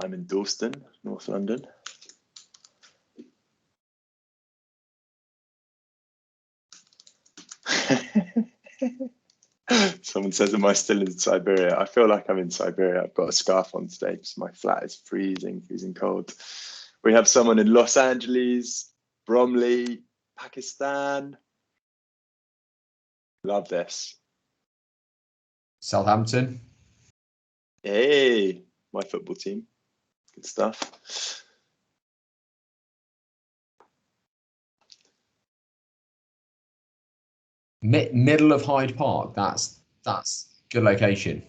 I'm in Dalston, North London. Someone says, am I still in Siberia? I feel like I'm in Siberia. I've got a scarf on today because my flat is freezing cold. We have someone in Los Angeles, Bromley, Pakistan. Love this. Southampton. Hey, my football team. Good stuff. Middle of Hyde Park. That's good location.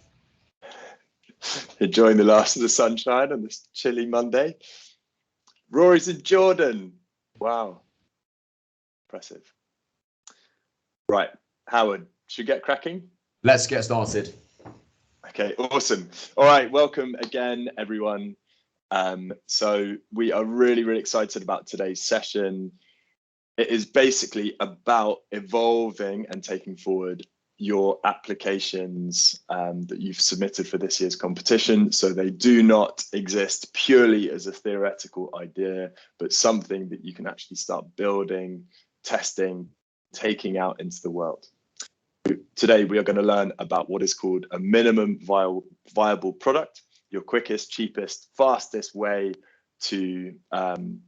Enjoying the last of the sunshine on this chilly Monday. Rory's in Jordan. Wow. Impressive. Right, Howard, should we get cracking? Let's get started. Okay, awesome. All right, welcome again, everyone. So we are really excited about today's session. It is basically about evolving and taking forward your applications that you've submitted for this year's competition. So they do not exist purely as a theoretical idea, but something that you can actually start building, testing, taking out into the world. Today, we are going to learn about what is called a minimum viable product, your quickest, cheapest, fastest way to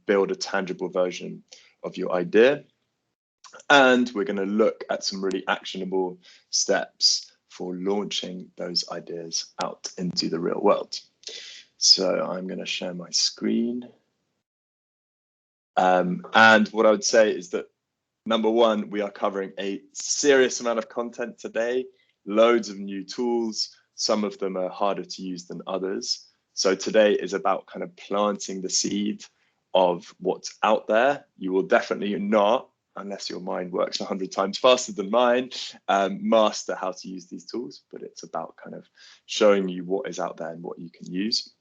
build a tangible version of your idea. And we're going to look at some really actionable steps for launching those ideas out into the real world. So I'm going to share my screen. And what I would say is that, number one, we are covering a serious amount of content today, loads of new tools. Some of them are harder to use than others. So today is about kind of planting the seed of what's out there. You will definitely not, unless your mind works 100 times faster than mine, master how to use these tools, but it's about kind of showing you what is out there and what you can use.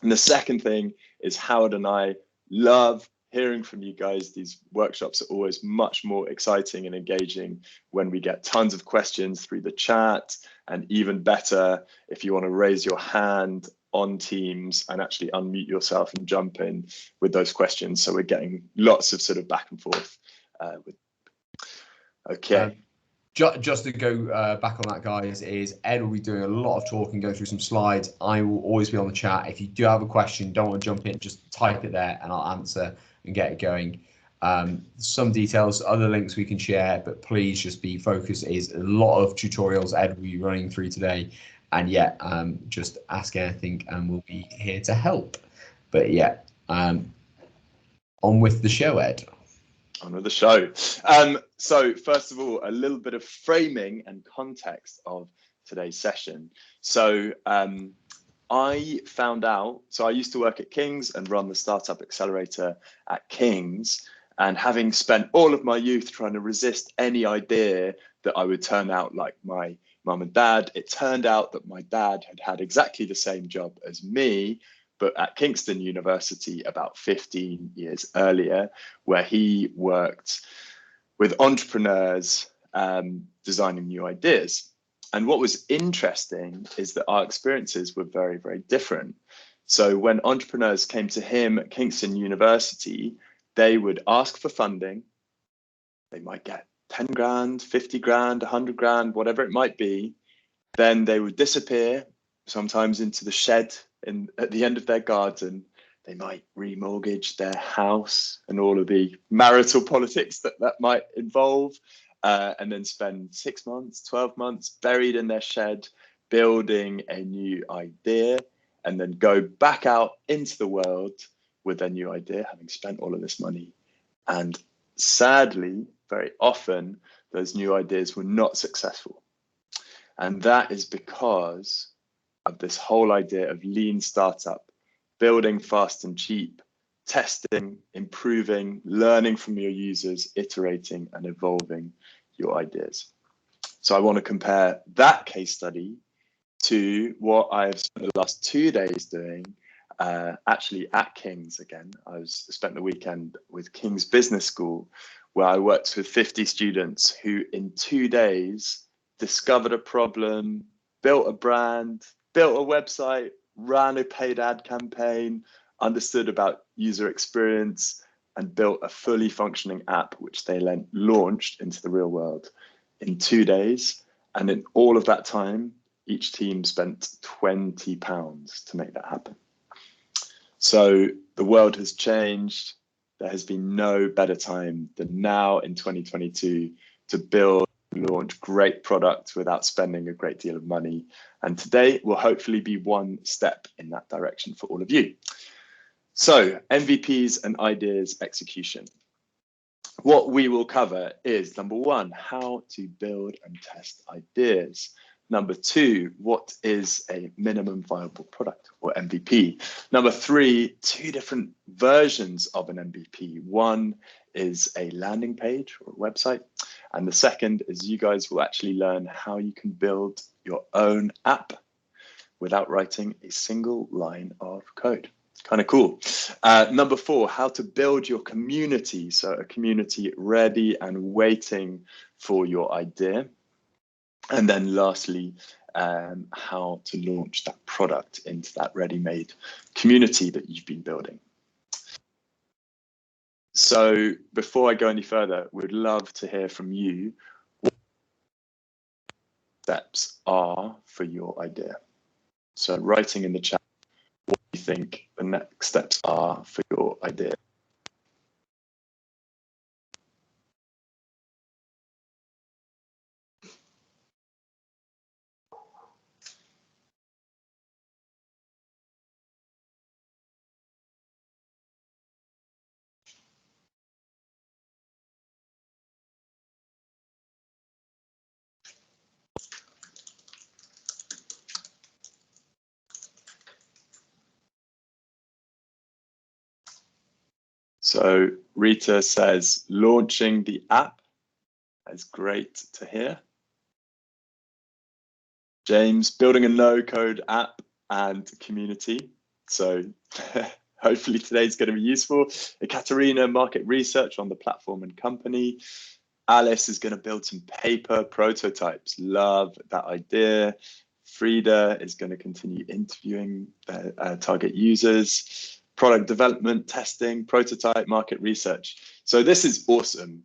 And the second thing is Howard and I love hearing from you guys. These workshops are always much more exciting and engaging when we get tons of questions through the chat, and even better if you want to raise your hand on Teams and actually unmute yourself and jump in with those questions. So we're getting lots of sort of back and forth. Okay. Just to go back on that, guys, is Ed will be doing a lot of talking, go through some slides. I will always be on the chat. If you do have a question, don't want to jump in, just type it there and I'll answer and get it going. Some details, other links we can share, but please just be focused. Is a lot of tutorials Ed will be running through today. And yeah, just ask anything and we'll be here to help. But yeah, on with the show, Ed. On with the show. So first of all, a little bit of framing and context of today's session. So I found out, so I used to work at King's and run the Startup Accelerator at King's, and having spent all of my youth trying to resist any idea that I would turn out like my mum and dad, it turned out that my dad had had exactly the same job as me, but at Kingston University about 15 years earlier, where he worked with entrepreneurs designing new ideas. And what was interesting is that our experiences were very different. So when entrepreneurs came to him at Kingston University, they would ask for funding. They might get 10 grand, 50 grand, 100 grand, whatever it might be. Then they would disappear, sometimes into the shed at the end of their garden. They might remortgage their house and all of the marital politics that might involve, and then spend 6 months, 12 months buried in their shed, building a new idea, and then go back out into the world with their new idea, having spent all of this money. And sadly, very often, those new ideas were not successful. And that is because of this whole idea of lean startup, building fast and cheap, testing, improving, learning from your users, iterating and evolving your ideas. So I want to compare that case study to what I've spent the last 2 days doing, actually at King's again. I spent the weekend with King's Business School, where I worked with 50 students who in 2 days discovered a problem, built a brand, built a website, ran a paid ad campaign, understood about user experience, and built a fully functioning app, which they then launched into the real world in 2 days. And in all of that time, each team spent £20 to make that happen. So the world has changed. There has been no better time than now in 2022 to build and launch great products without spending a great deal of money. And today will hopefully be one step in that direction for all of you. So MVPs and ideas execution. What we will cover is, number one, how to build and test ideas. Number two, what is a minimum viable product, or MVP? Number three, two different versions of an MVP. One is a landing page or a website. And the second is you guys will actually learn how you can build your own app without writing a single line of code. Kind of cool. Number four, how to build your community. So a community ready and waiting for your idea. And then lastly, how to launch that product into that ready-made community that you've been building. So before I go any further, we'd love to hear from you what steps are for your idea. So writing in the chat what you think the next steps are for your idea. So Rita says, launching the app. That's great to hear. James, building a no-code app and community. So hopefully today's going to be useful. Ekaterina, market research on the platform and company. Alice is going to build some paper prototypes. Love that idea. Frida is going to continue interviewing target users. Product development, testing, prototype, market research. So this is awesome.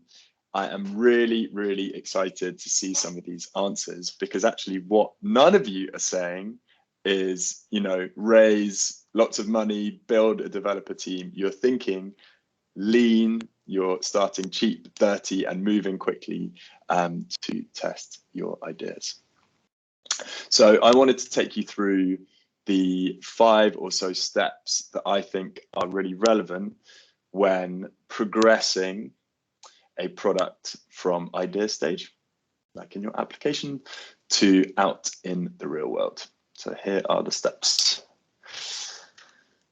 I am really, really excited to see some of these answers, because actually what none of you are saying is, you know, raise lots of money, build a developer team. You're thinking lean, you're starting cheap, dirty, and moving quickly to test your ideas. So I wanted to take you through the 5 or so steps that I think are really relevant when progressing a product from idea stage, like in your application, to out in the real world. So here are the steps.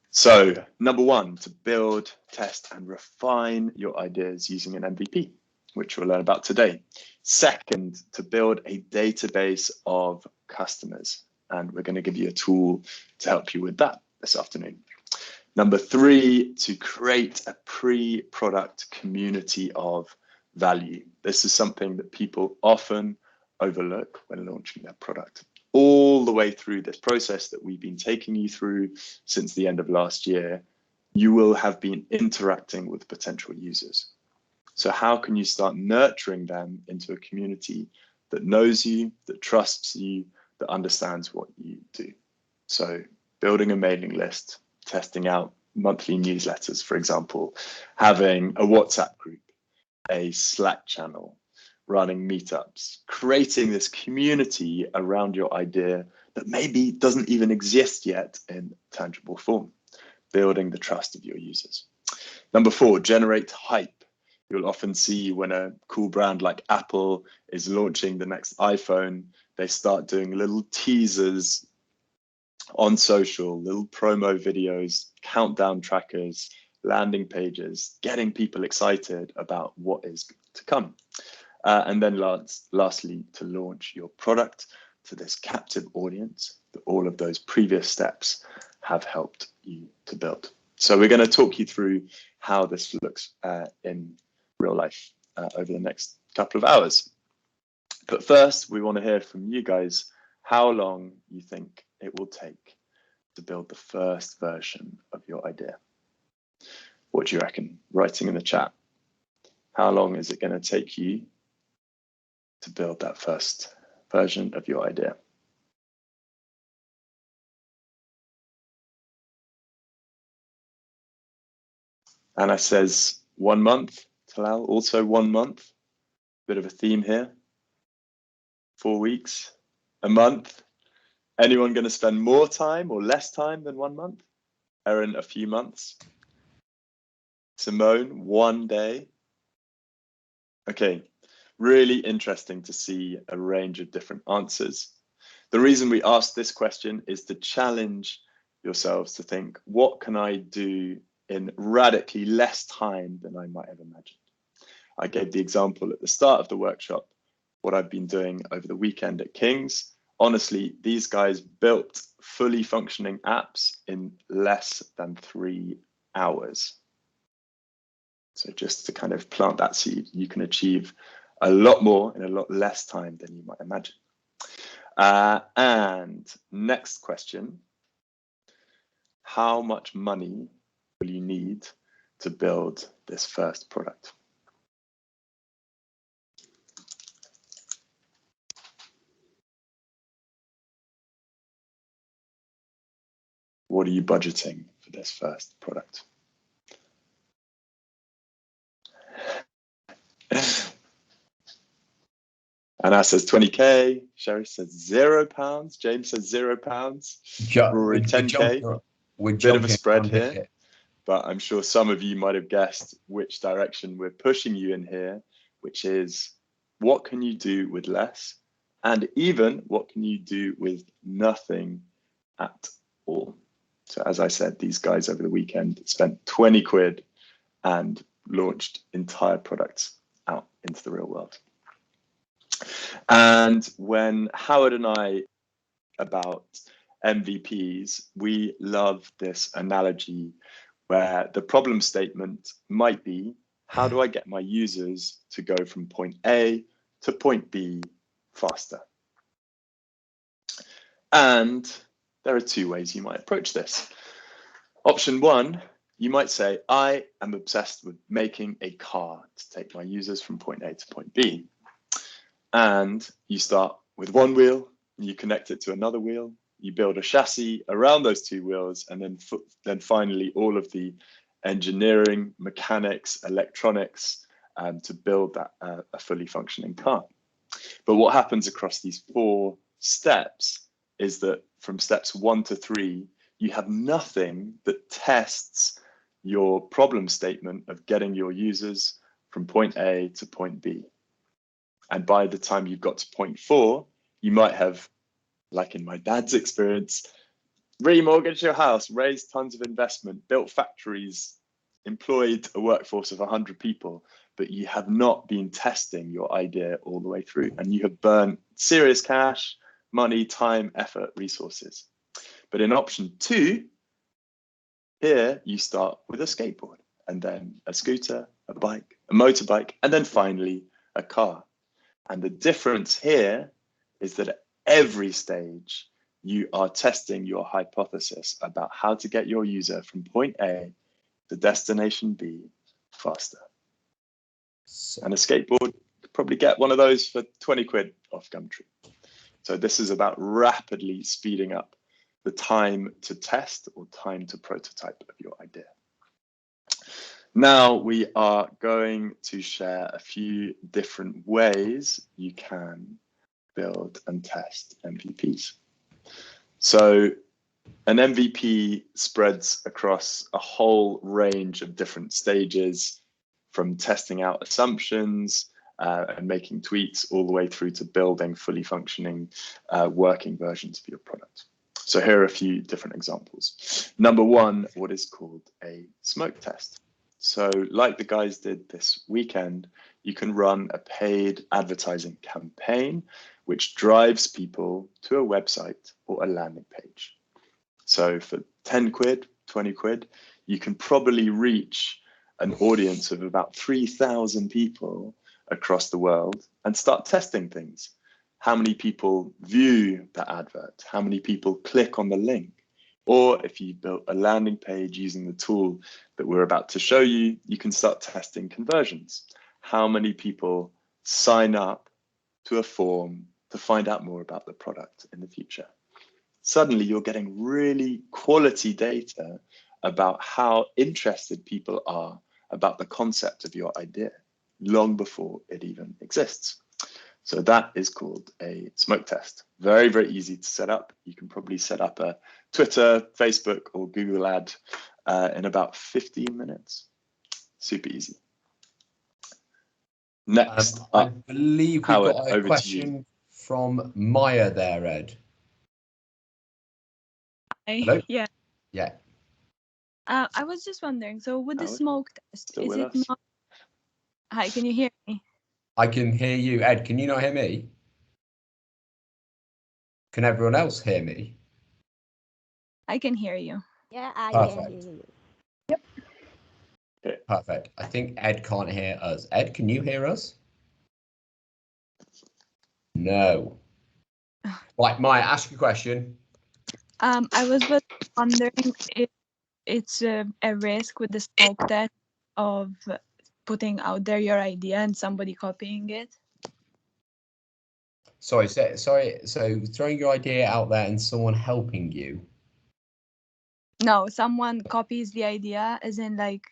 So number 1, to build, test, and refine your ideas using an MVP, which we'll learn about today. Second, to build a database of customers. And we're going to give you a tool to help you with that this afternoon. Number 3, to create a pre-product community of value. This is something that people often overlook when launching their product. All the way through this process that we've been taking you through since the end of last year, you will have been interacting with potential users. So how can you start nurturing them into a community that knows you, that trusts you, that understands what you do? So building a mailing list, testing out monthly newsletters, for example, having a WhatsApp group, a Slack channel, running meetups, creating this community around your idea that maybe doesn't even exist yet in tangible form, building the trust of your users. Number 4, generate hype. You'll often see when a cool brand like Apple is launching the next iPhone, they start doing little teasers on social, little promo videos, countdown trackers, landing pages, getting people excited about what is to come. And then lastly, to launch your product to this captive audience that all of those previous steps have helped you to build. So we're going to talk you through how this looks in real life over the next couple of hours. But first, we want to hear from you guys how long you think it will take to build the first version of your idea? What do you reckon? Writing in the chat. How long is it going to take you to build that first version of your idea? Anna says 1 month. Talal, also 1 month. Bit of a theme here. 4 weeks, a month. Anyone going to spend more time or less time than 1 month? Erin, a few months. Simone, 1 day. Okay, really interesting to see a range of different answers. The reason we asked this question is to challenge yourselves to think, what can I do in radically less time than I might have imagined? I gave the example at the start of the workshop, what I've been doing over the weekend at King's. Honestly, these guys built fully functioning apps in less than 3 hours. So just to kind of plant that seed, you can achieve a lot more in a lot less time than you might imagine. And next question, how much money will you need to build this first product? What are you budgeting for this first product? Anna says 20K, Sherry says £0, James says £0, Rory 10K. Bit of a spread here, but I'm sure some of you might have guessed which direction we're pushing you in here, which is what can you do with less, and even what can you do with nothing at all. So as I said, these guys over the weekend spent 20 quid and launched entire products out into the real world. And when Howard and I about MVPs, we love this analogy where the problem statement might be, how do I get my users to go from point A to point B faster? And there are 2 ways you might approach this. Option 1, you might say, I am obsessed with making a car to take my users from point A to point B. And you start with 1 wheel, you connect it to another wheel, you build a chassis around those 2 wheels, and then finally all of the engineering, mechanics, electronics to build that a fully functioning car. But what happens across these 4 steps is that from steps 1 to 3, you have nothing that tests your problem statement of getting your users from point A to point B. And by the time you've got to point 4, you might have, like in my dad's experience, remortgaged your house, raised tons of investment, built factories, employed a workforce of 100 people, but you have not been testing your idea all the way through, and you have burned serious cash, money, time, effort, resources. But in option 2, here you start with a skateboard, and then a scooter, a bike, a motorbike, and then finally a car. And the difference here is that at every stage, you are testing your hypothesis about how to get your user from point A to destination B faster. And a skateboard, could probably get one of those for 20 quid off Gumtree. So this is about rapidly speeding up the time to test or time to prototype of your idea. Now we are going to share a few different ways you can build and test MVPs. So an MVP spreads across a whole range of different stages, from testing out assumptions and making tweaks all the way through to building fully functioning working versions of your product. So here are a few different examples. Number 1, what is called a smoke test. So like the guys did this weekend, you can run a paid advertising campaign which drives people to a website or a landing page. So for 10 quid, 20 quid, you can probably reach an audience of about 3,000 people across the world and start testing things. How many people view the advert? How many people click on the link? Or if you built a landing page using the tool that we're about to show you, you can start testing conversions. How many people sign up to a form to find out more about the product in the future? Suddenly you're getting really quality data about how interested people are about the concept of your idea long before it even exists. So that is called a smoke test. Very, very easy to set up. You can probably set up a Twitter, Facebook, or Google ad in about 15 minutes. Super easy. Next I up, believe we've Howard, got a over question to you. from Maya there, Ed. Hello? Yeah. Yeah. I was just wondering, so with the Howard, smoke test, still is with it us? not... Hi, can you hear me? I can hear you. Ed, can you not hear me? Can everyone else hear me? I can hear you. Yeah, I Perfect. can hear you. Okay. Perfect. I think Ed can't hear us. Ed, can you hear us? No. Right, Maya, ask your question. I was just wondering if it's a risk with the smoke test of putting out there your idea and somebody copying it. Sorry, so throwing your idea out there and someone helping you. No, someone copies the idea, as in like...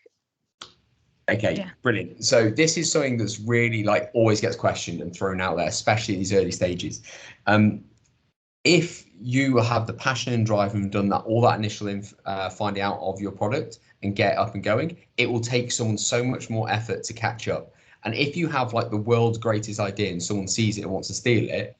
Okay, Yeah. brilliant. So this is something that's really like always gets questioned and thrown out there, especially at these early stages. If you have the passion and drive and done that, all that initial finding out of your product and get up and going, it will take someone so much more effort to catch up. And if you have like the world's greatest idea and someone sees it and wants to steal it,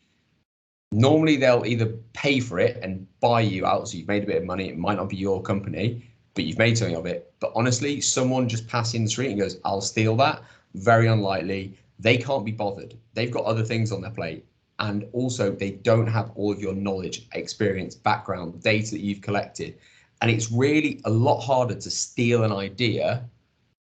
normally they'll either pay for it and buy you out, so you've made a bit of money. It might not be your company, but you've made something of it. But honestly, someone just passing the street and goes, I'll steal that, very unlikely. They can't be bothered. They've got other things on their plate. And also they don't have all of your knowledge, experience, background, data that you've collected. And it's really a lot harder to steal an idea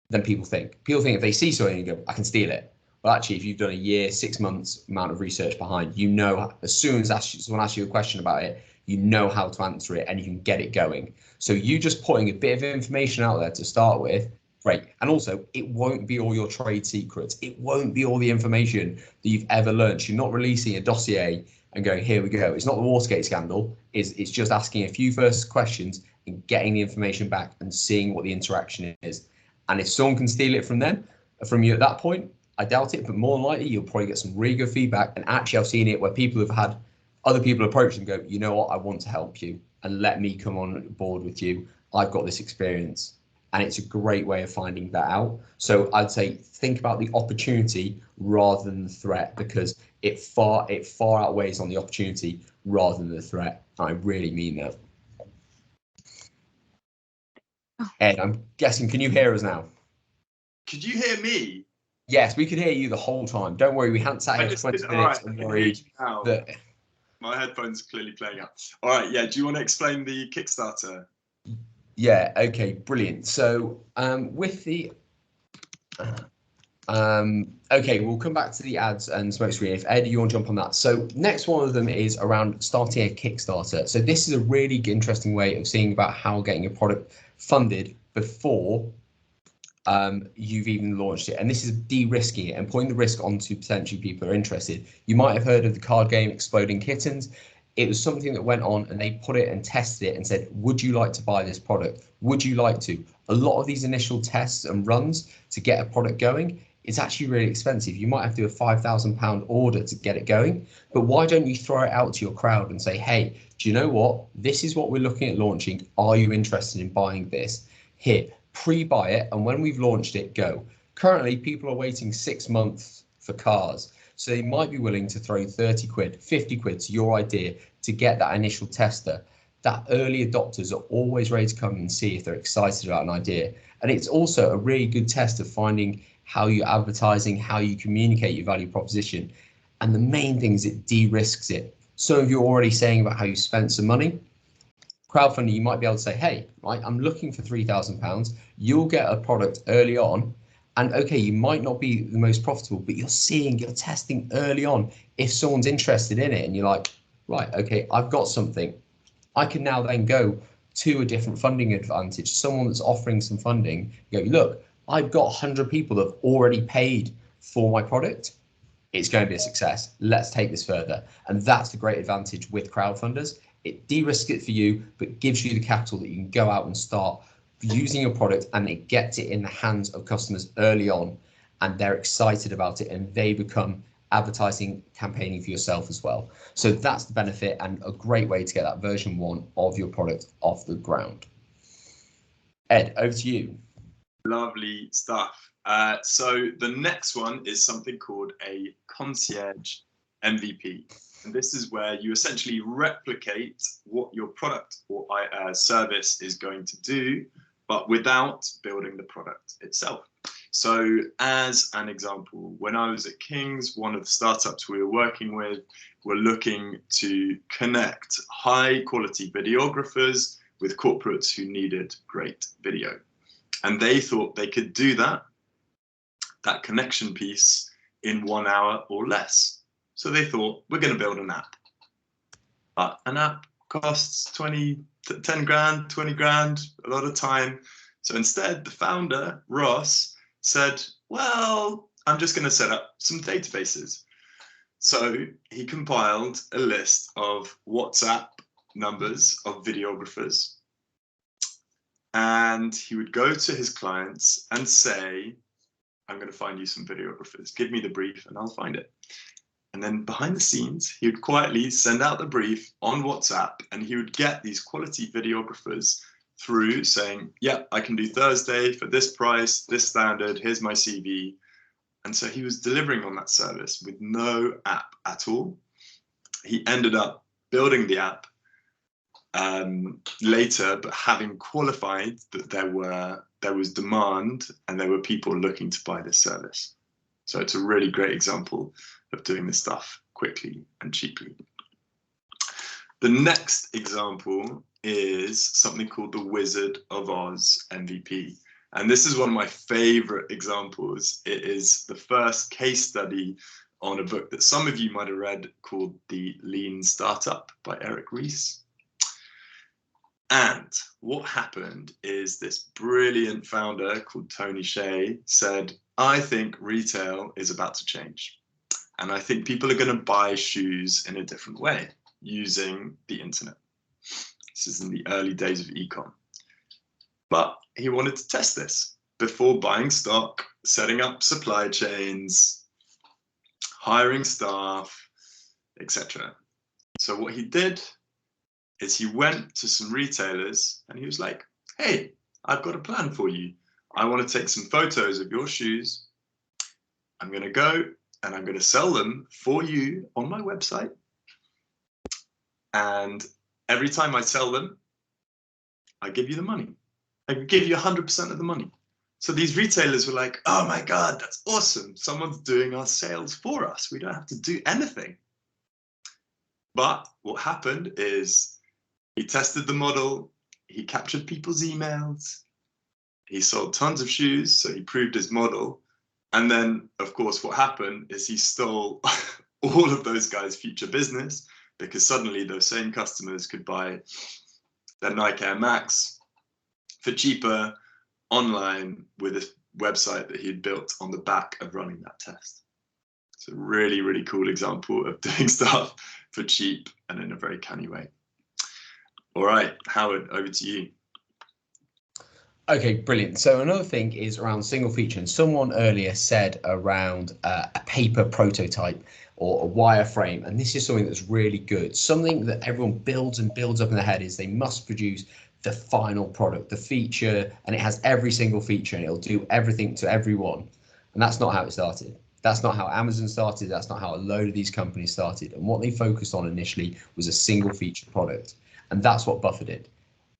than people think. People think if they see something and go, I can steal it. Well, actually, if you've done a year, 6 months amount of research behind, you know, as soon as someone asks you a question about it, you know how to answer it and you can get it going. So you just putting a bit of information out there to start with, great. And also, it won't be all your trade secrets. It won't be all the information that you've ever learned. You're not releasing a dossier and going, here we go. It's not the Watergate scandal. It's just asking a few first questions and getting the information back and seeing what the interaction is. And if someone can steal it from you at that point, I doubt it, but more than likely, you'll probably get some really good feedback. And actually, I've seen it where people have had other people approach and go, you know what, I want to help you and let me come on board with you. I've got this experience. And it's a great way of finding that out. So I'd say think about the opportunity rather than the threat, because it far outweighs on the opportunity rather than the threat. I really mean that. Ed, I'm guessing, can you hear us now? Could you hear me? Yes, we could hear you the whole time. Don't worry, we hadn't sat here for 20 minutes and worried that... My headphones are clearly playing up. All right, yeah, do you want to explain the Kickstarter? Yeah, okay, brilliant. So with the... okay, we'll come back to the ads and smoke screen. If Ed, you want to jump on that. So next one of them is around starting a Kickstarter. So this is a really interesting way of seeing about how getting your product funded before you've even launched it. And this is de-risking it and putting the risk onto potentially people who are interested. You might have heard of the card game Exploding Kittens. It was something that went on and they put it and tested it and said, would you like to buy this product? Would you like to? A lot of these initial tests and runs to get a product going, it's actually really expensive. You might have to do a £5,000 order to get it going. But why don't you throw it out to your crowd and say, hey, do you know what? This is what we're looking at launching. Are you interested in buying this? Here, pre-buy it. And when we've launched it, go. Currently, people are waiting 6 months for cars. So they might be willing to throw 30 quid, 50 quid to your idea to get that initial tester. That early adopters are always ready to come and see if they're excited about an idea. And it's also a really good test of finding how you're advertising, how you communicate your value proposition. And the main thing is it de-risks it. Some of you are already saying about how you spent some money. Crowdfunding, you might be able to say, hey, right, I'm looking for £3,000. You'll get a product early on. And okay, you might not be the most profitable, but you're testing early on if someone's interested in it. And you're like, right, okay, I've got something. I can now then go to a different funding advantage. Someone that's offering some funding, you go, look, I've got 100 people that have already paid for my product. It's going to be a success. Let's take this further. And that's the great advantage with crowdfunders. It de-risks it for you, but gives you the capital that you can go out and start using your product, and it gets it in the hands of customers early on, and they're excited about it, and they become advertising campaigning for yourself as well. So that's the benefit, and a great way to get that version 1 of your product off the ground. Ed, over to you. Lovely stuff. So the next one is something called a concierge MVP. And this is where you essentially replicate what your product or service is going to do, but without building the product itself. So as an example, when I was at King's, one of the startups we were working with were looking to connect high quality videographers with corporates who needed great video. And they thought they could do that connection piece in 1 hour or less. So they thought, we're going to build an app. But an app costs 10 grand, 20 grand, a lot of time. So instead, the founder, Ross, said, well, I'm just going to set up some databases. So he compiled a list of WhatsApp numbers of videographers. And he would go to his clients and say, I'm going to find you some videographers. Give me the brief and I'll find it. And then behind the scenes, he would quietly send out the brief on WhatsApp, and he would get these quality videographers through saying, yeah, I can do Thursday for this price, this standard, here's my CV. And so he was delivering on that service with no app at all. He ended up building the app later, but having qualified that there was demand and there were people looking to buy this service. So it's a really great example of doing this stuff quickly and cheaply. The next example is something called the Wizard of Oz MVP. And this is one of my favorite examples. It is the first case study on a book that some of you might have read called The Lean Startup by Eric Ries. And what happened is this brilliant founder called Tony Hsieh said, I think retail is about to change. And I think people are going to buy shoes in a different way using the internet. This is in the early days of e-com. But he wanted to test this before buying stock, setting up supply chains, hiring staff, etc. So what he did is he went to some retailers and he was like, hey, I've got a plan for you. I want to take some photos of your shoes. I'm going to go and I'm going to sell them for you on my website. And every time I sell them, I give you the money. I give you 100% of the money. So these retailers were like, oh my God, that's awesome. Someone's doing our sales for us. We don't have to do anything. But what happened is he tested the model. He captured people's emails. He sold tons of shoes. So he proved his model. And then, of course, what happened is he stole all of those guys' future business, because suddenly those same customers could buy their Nike Air Max for cheaper online with a website that he'd built on the back of running that test. It's a really, really cool example of doing stuff for cheap and in a very canny way. All right, Howard, over to you. Okay, brilliant. So another thing is around single feature, and someone earlier said around a paper prototype or a wireframe, and this is something that's really good. Something that everyone builds and builds up in their head is they must produce the final product, the feature, and it has every single feature and it'll do everything to everyone. And that's not how it started. That's not how Amazon started. That's not how a load of these companies started. And what they focused on initially was a single feature product. And that's what Buffer did.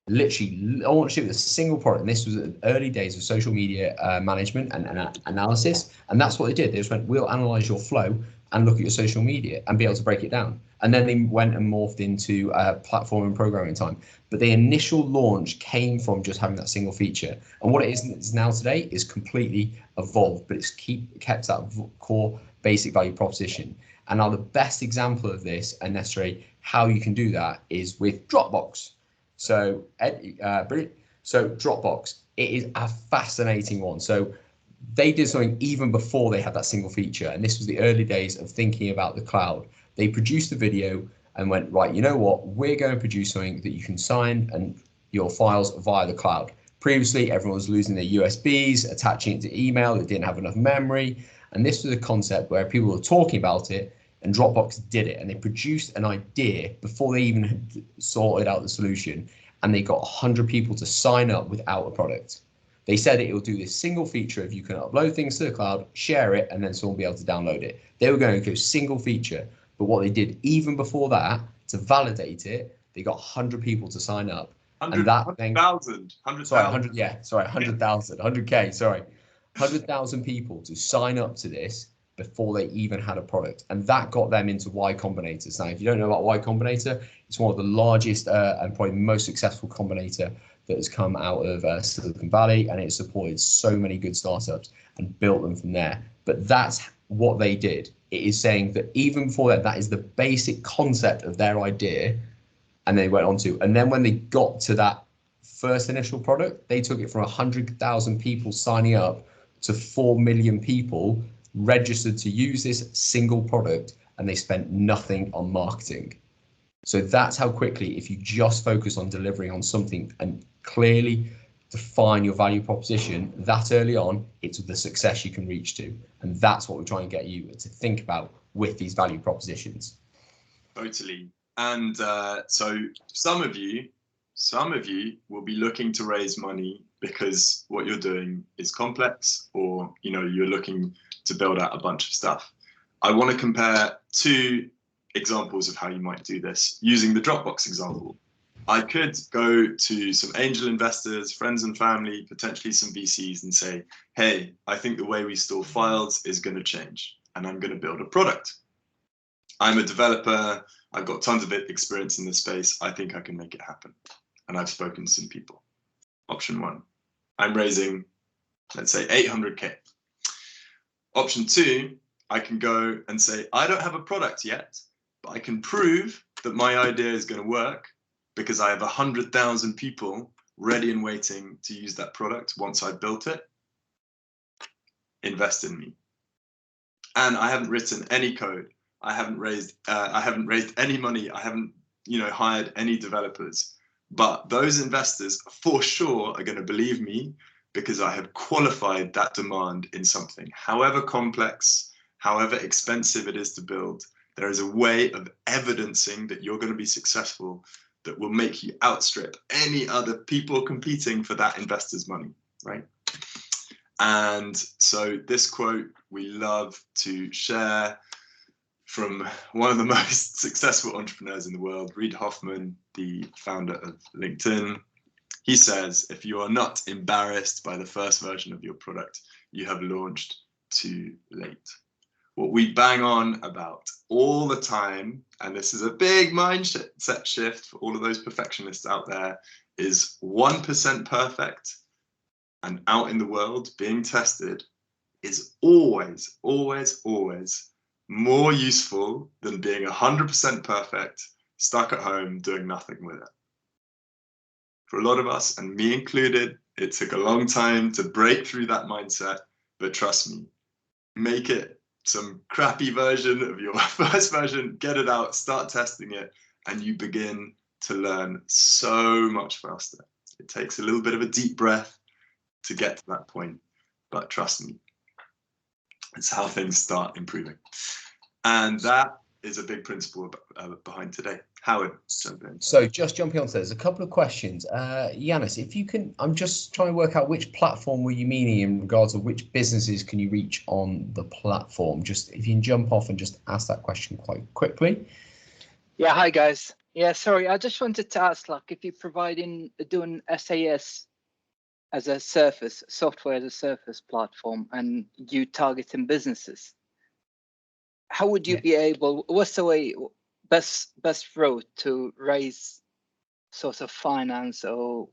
Literally launched it with a single product. And this was in the early days of social media management and analysis. And that's what they did. They just went, we'll analyze your flow and look at your social media and be able to break it down. And then they went and morphed into platform and programming time. But the initial launch came from just having that single feature. And what it is now today is completely evolved, but it's kept that core basic value proposition. And now the best example of this, and necessarily how you can do that, is with Dropbox. So, brilliant. So Dropbox, it is a fascinating one. So they did something even before they had that single feature, and this was the early days of thinking about the cloud. They produced a video and went, right, you know what, we're going to produce something that you can sign and your files via the cloud. Previously, everyone was losing their USBs, attaching it to email, it didn't have enough memory. And this was a concept where people were talking about it, and Dropbox did it. And they produced an idea before they even had sorted out the solution. And they got 100 people to sign up without a product. They said it will do this single feature of you can upload things to the cloud, share it, and then someone will be able to download it. They were going to go single feature. But what they did even before that, to validate it, they got 100 people to sign up. 100,000. 100,000, 100K, sorry. 100,000 people to sign up to this before they even had a product. And that got them into Y Combinator. Now, if you don't know about Y Combinator, it's one of the largest and probably most successful combinator that has come out of Silicon Valley, and it supported so many good startups and built them from there. But that's what they did. It is saying that even before that, that is the basic concept of their idea, and they went on to. And then when they got to that first initial product, they took it from 100,000 people signing up to 4 million people registered to use this single product, and they spent nothing on marketing. So that's how quickly, if you just focus on delivering on something and clearly define your value proposition that early on, it's the success you can reach to. And that's what we're trying to get you to think about with these value propositions. Totally. And so some of you will be looking to raise money because what you're doing is complex, or you're looking to build out a bunch of stuff. I want to compare two examples of how you might do this using the Dropbox example. I could go to some angel investors, friends and family, potentially some VCs, and say, hey, I think the way we store files is going to change, and I'm going to build a product. I'm a developer. I've got tons of experience in this space. I think I can make it happen. And I've spoken to some people. Option one, I'm raising, let's say, 800K. Option two, I can go and say, I don't have a product yet, but I can prove that my idea is going to work because I have 100,000 people ready and waiting to use that product once I've built it. Invest in me. And I haven't written any code. I haven't raised any money. I haven't, hired any developers. But those investors for sure are going to believe me because I have qualified that demand in something. However complex, however expensive it is to build, there is a way of evidencing that you're going to be successful that will make you outstrip any other people competing for that investor's money, right? And so this quote we love to share from one of the most successful entrepreneurs in the world, Reid Hoffman, the founder of LinkedIn. He says, if you are not embarrassed by the first version of your product, you have launched too late. What we bang on about all the time, and this is a big mindset shift for all of those perfectionists out there, is 1% perfect and out in the world being tested is always, always, always more useful than being 100% perfect, stuck at home doing nothing with it. For a lot of us, and me included, it took a long time to break through that mindset, but trust me, make it some crappy version of your first version, get it out, start testing it, and you begin to learn so much faster. It takes a little bit of a deep breath to get to that point, but trust me, it's how things start improving. And that is a big principle behind today. Howard, jump in. So just jumping on to there's a couple of questions. Yanis, if you can, I'm just trying to work out which platform were you meaning in regards to which businesses can you reach on the platform? Just if you can jump off and just ask that question quite quickly. Yeah, hi guys. Yeah, sorry, I just wanted to ask, like, if you're doing SAS as a service, software as a service platform, and you targeting businesses, how would you be able, what's the way, best route to raise sort of finance or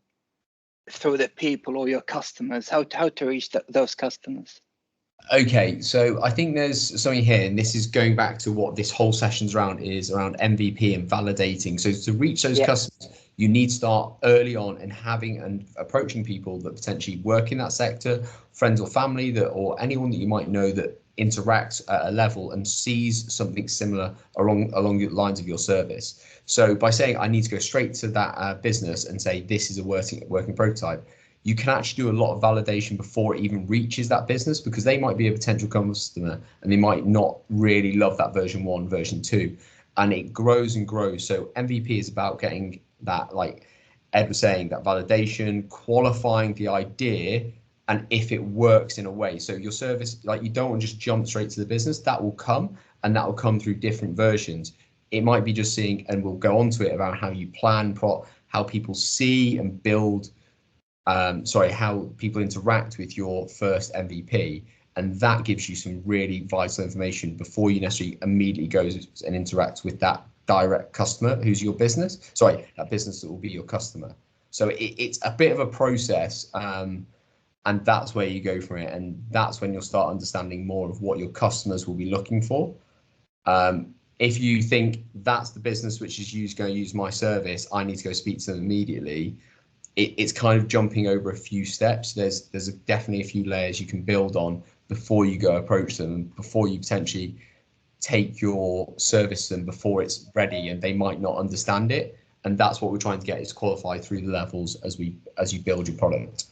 through the people or your customers, how to reach those customers? Okay, so I think there's something here, and this is going back to what this whole session's around, is around MVP and validating. So to reach those customers, You need to start early on and having and approaching people that potentially work in that sector, friends or family that, or anyone that you might know that interacts at a level and sees something similar along the lines of your service. So by saying I need to go straight to that business and say this is a working prototype, you can actually do a lot of validation before it even reaches that business, because they might be a potential customer and they might not really love that version 1, version 2, and it grows and grows. So MVP is about getting that, like Ed was saying, that validation, qualifying the idea, and if it works in a way. So your service, like, you don't want to just jump straight to the business. That will come, and that will come through different versions. It might be just seeing, and we'll go on to it, about how you plan, how people see and build, how people interact with your first MVP. And that gives you some really vital information before you necessarily immediately go and interact with that direct customer who's your business. That business that will be your customer. So it's a bit of a process, and that's where you go from it. And that's when you'll start understanding more of what your customers will be looking for. If you think that's the business which is going to use my service, I need to go speak to them immediately. It's kind of jumping over a few steps. There's definitely a few layers you can build on before you go approach them, before you potentially take your service to them before it's ready and they might not understand it. And that's what we're trying to get, is qualify through the levels as you build your product.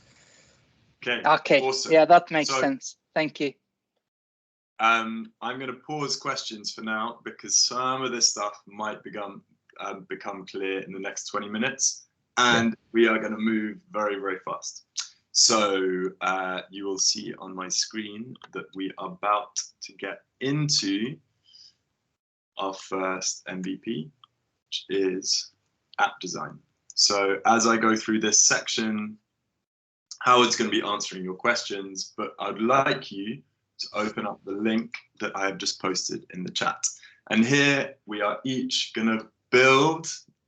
Okay. Awesome. Yeah, that makes sense. Thank you. I'm going to pause questions for now, because some of this stuff might become clear in the next 20 minutes, and we are going to move very, very fast. So you will see on my screen that we are about to get into our first MVP, which is app design. So as I go through this section, Howard's going to be answering your questions, but I'd like you to open up the link that I have just posted in the chat. And here we are each going to build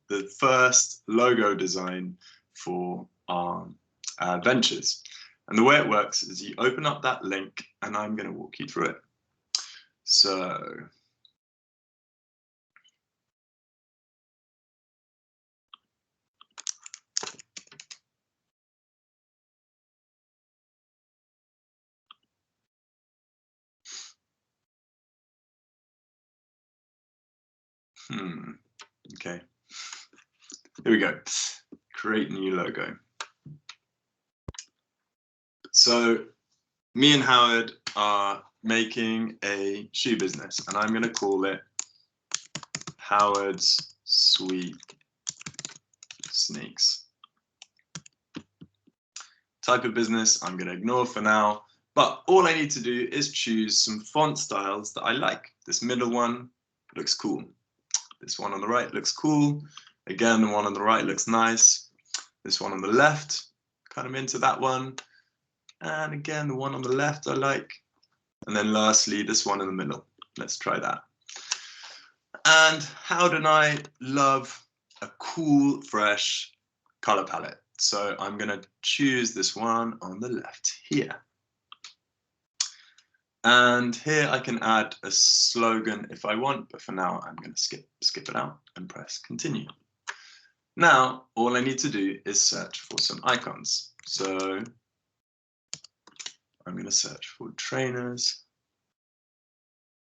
the first logo design for our ventures. And the way it works is you open up that link and I'm going to walk you through it. So okay, here we go. Create new logo. So me and Howard are making a shoe business, and I'm going to call it Howard's Sweet Sneaks. Type of business I'm going to ignore for now, but all I need to do is choose some font styles that I like. This middle one looks cool. This one on the right looks cool. Again, the one on the right looks nice. This one on the left, kind of into that one. And again, the one on the left I like. And then lastly, this one in the middle. Let's try that. And Howard and I love a cool, fresh color palette. So I'm going to choose this one on the left here. And here I can add a slogan if I want, but for now I'm going to skip it out and press continue. Now, all I need to do is search for some icons. So I'm going to search for trainers.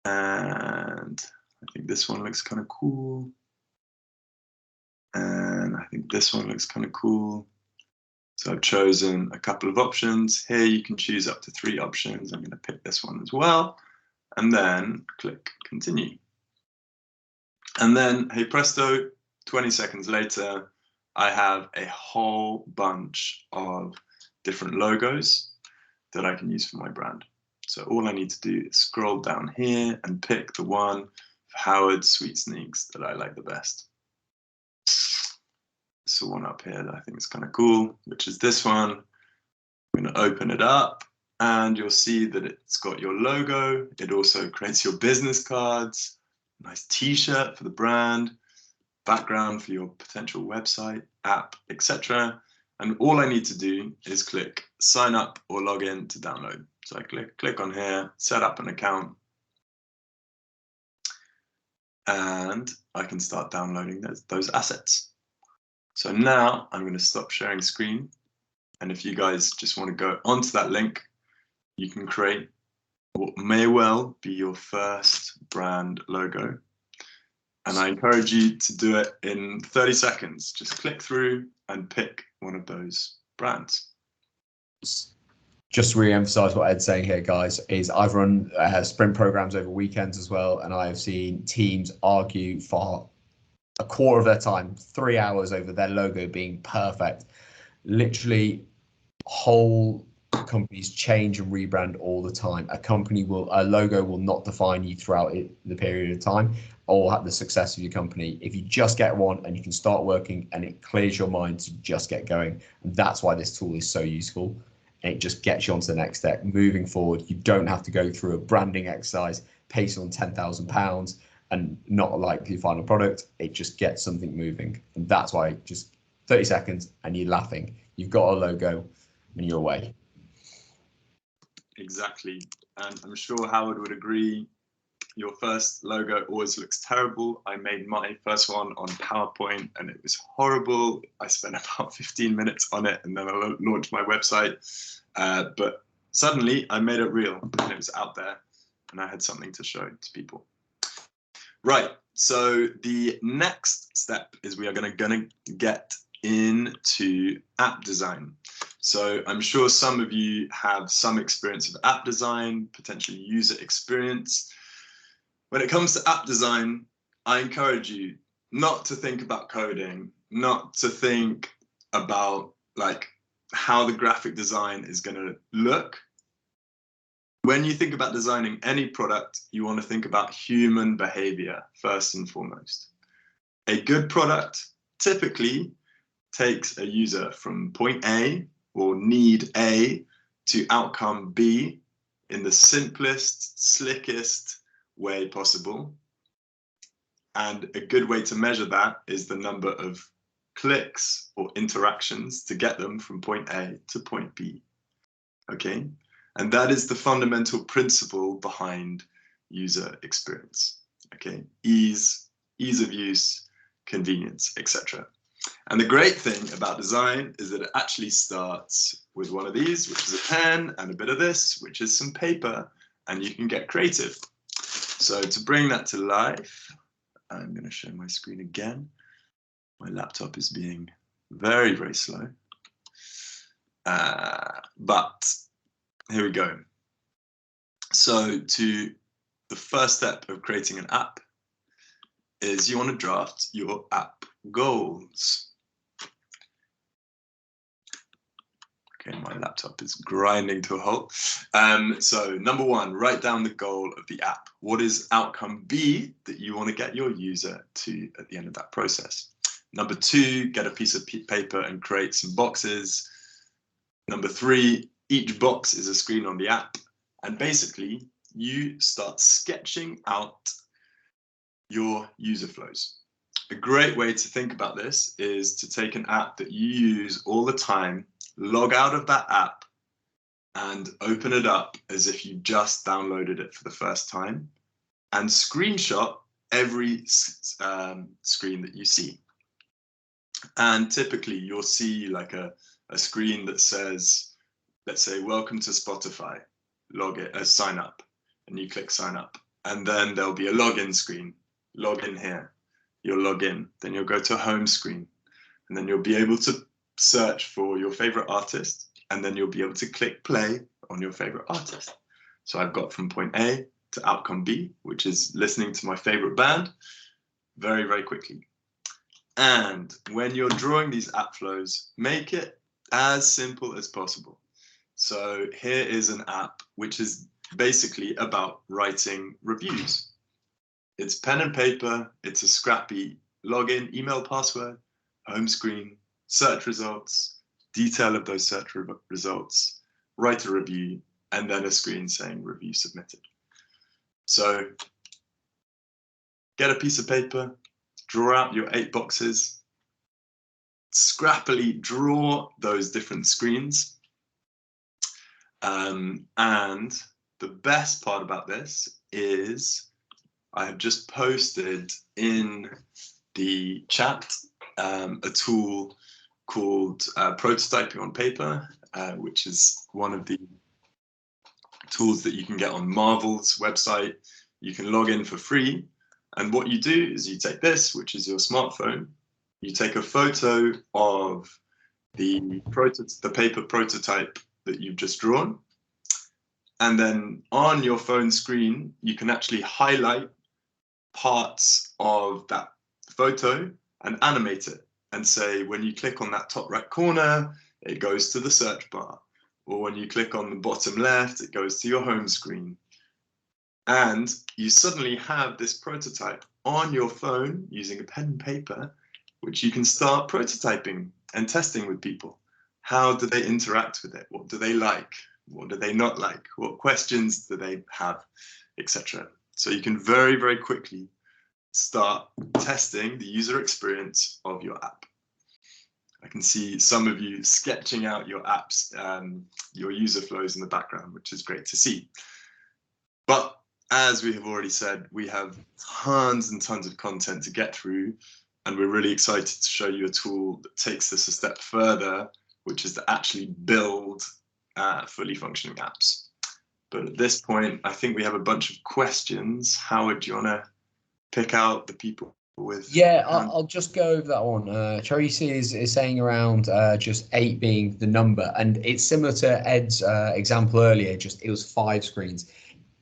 And I think this one looks kind of cool. And I think this one looks kind of cool. So I've chosen a couple of options. Here you can choose up to 3 options. I'm going to pick this one as well, and then click continue. And then, hey presto, 20 seconds later, I have a whole bunch of different logos that I can use for my brand. So all I need to do is scroll down here and pick the one for Howard's Sweet Sneaks that I like the best. This one up here that I think is kind of cool, which is this one. I'm going to open it up and you'll see that it's got your logo. It also creates your business cards, nice t-shirt for the brand, background for your potential website, app, etc. And all I need to do is click sign up or log in to download. So I click on here, set up an account, and I can start downloading those assets. So now I'm going to stop sharing screen. And if you guys just want to go onto that link, you can create what may well be your first brand logo. And I encourage you to do it in 30 seconds. Just click through and pick one of those brands. Just to re-emphasize what Ed's saying here, guys, is I've run sprint programs over weekends as well, and I have seen teams argue for a quarter of their time, 3 hours over their logo being perfect. Literally, whole companies change and rebrand all the time. A logo will not define you throughout the period of time or have the success of your company. If you just get one and you can start working and it clears your mind to just get going, and that's why this tool is so useful. And it just gets you onto the next step. Moving forward, you don't have to go through a branding exercise, pay someone £10,000 and not like the final product. It just gets something moving. And that's why just 30 seconds and you're laughing. You've got a logo and you're away. Exactly. And I'm sure Howard would agree. Your first logo always looks terrible. I made my first one on PowerPoint and it was horrible. I spent about 15 minutes on it and then I launched my website. But suddenly I made it real and it was out there and I had something to show to people. Right, so the next step is we are gonna get into app design. So I'm sure some of you have some experience of app design, potentially user experience. When it comes to app design, I encourage you not to think about coding, not to think about like how the graphic design is going to look. When you think about designing any product, you want to think about human behavior first and foremost. A good product typically takes a user from point A or need A to outcome B in the simplest, slickest way possible. And a good way to measure that is the number of clicks or interactions to get them from point A to point B. Okay, and that is the fundamental principle behind user experience. Okay, ease of use, convenience, etc. And the great thing about design is that it actually starts with one of these, which is a pen, and a bit of this, which is some paper, and you can get creative. So to bring that to life, I'm going to share my screen again. My laptop is being very, very slow. But here we go. So the first step of creating an app is you want to draft your app goals. Okay, my laptop is grinding to a halt. So number one, write down the goal of the app. What is outcome B that you want to get your user to at the end of that process? Number two, get a piece of paper and create some boxes. Number three, each box is a screen on the app. And basically, you start sketching out your user flows. A great way to think about this is to take an app that you use all the time, log out of that app and open it up as if you just downloaded it for the first time and screenshot every screen that you see. And typically you'll see like a screen that says, let's say, welcome to Spotify, sign up, and you click sign up. And then there'll be a login screen, log in here, you'll log in, then you'll go to a home screen, and then you'll be able to search for your favorite artist, and then you'll be able to click play on your favorite artist. So I've got from point A to outcome B, which is listening to my favorite band very, very quickly. And when you're drawing these app flows, make it as simple as possible. So here is an app which is basically about writing reviews. It's pen and paper, it's a scrappy login, email, password, home screen, search results, detail of those search results, write a review, and then a screen saying review submitted. So get a piece of paper, draw out your 8 boxes, scrappily draw those different screens. And the best part about this is I have just posted in the chat a tool called prototyping on paper, which is one of the tools that you can get on Marvel's website. You can log in for free. And what you do is you take this, which is your smartphone, you take a photo of the paper prototype that you've just drawn. And then on your phone screen, you can actually highlight parts of that photo and animate it and say, when you click on that top right corner, it goes to the search bar. Or when you click on the bottom left, it goes to your home screen. And you suddenly have this prototype on your phone using a pen and paper, which you can start prototyping and testing with people. How do they interact with it? What do they like? What do they not like? What questions do they have, etc. So you can very, very quickly start testing the user experience of your app. I can see some of you sketching out your apps, your user flows in the background, which is great to see. But as we have already said, we have tons and tons of content to get through, and we're really excited to show you a tool that takes this a step further, which is to actually build fully functioning apps. But at this point, I think we have a bunch of questions. Howard, do you want to pick out the people with? Yeah, I'll just go over that one. Tracy is saying around just 8 being the number, and it's similar to Ed's example earlier. Just it was 5 screens.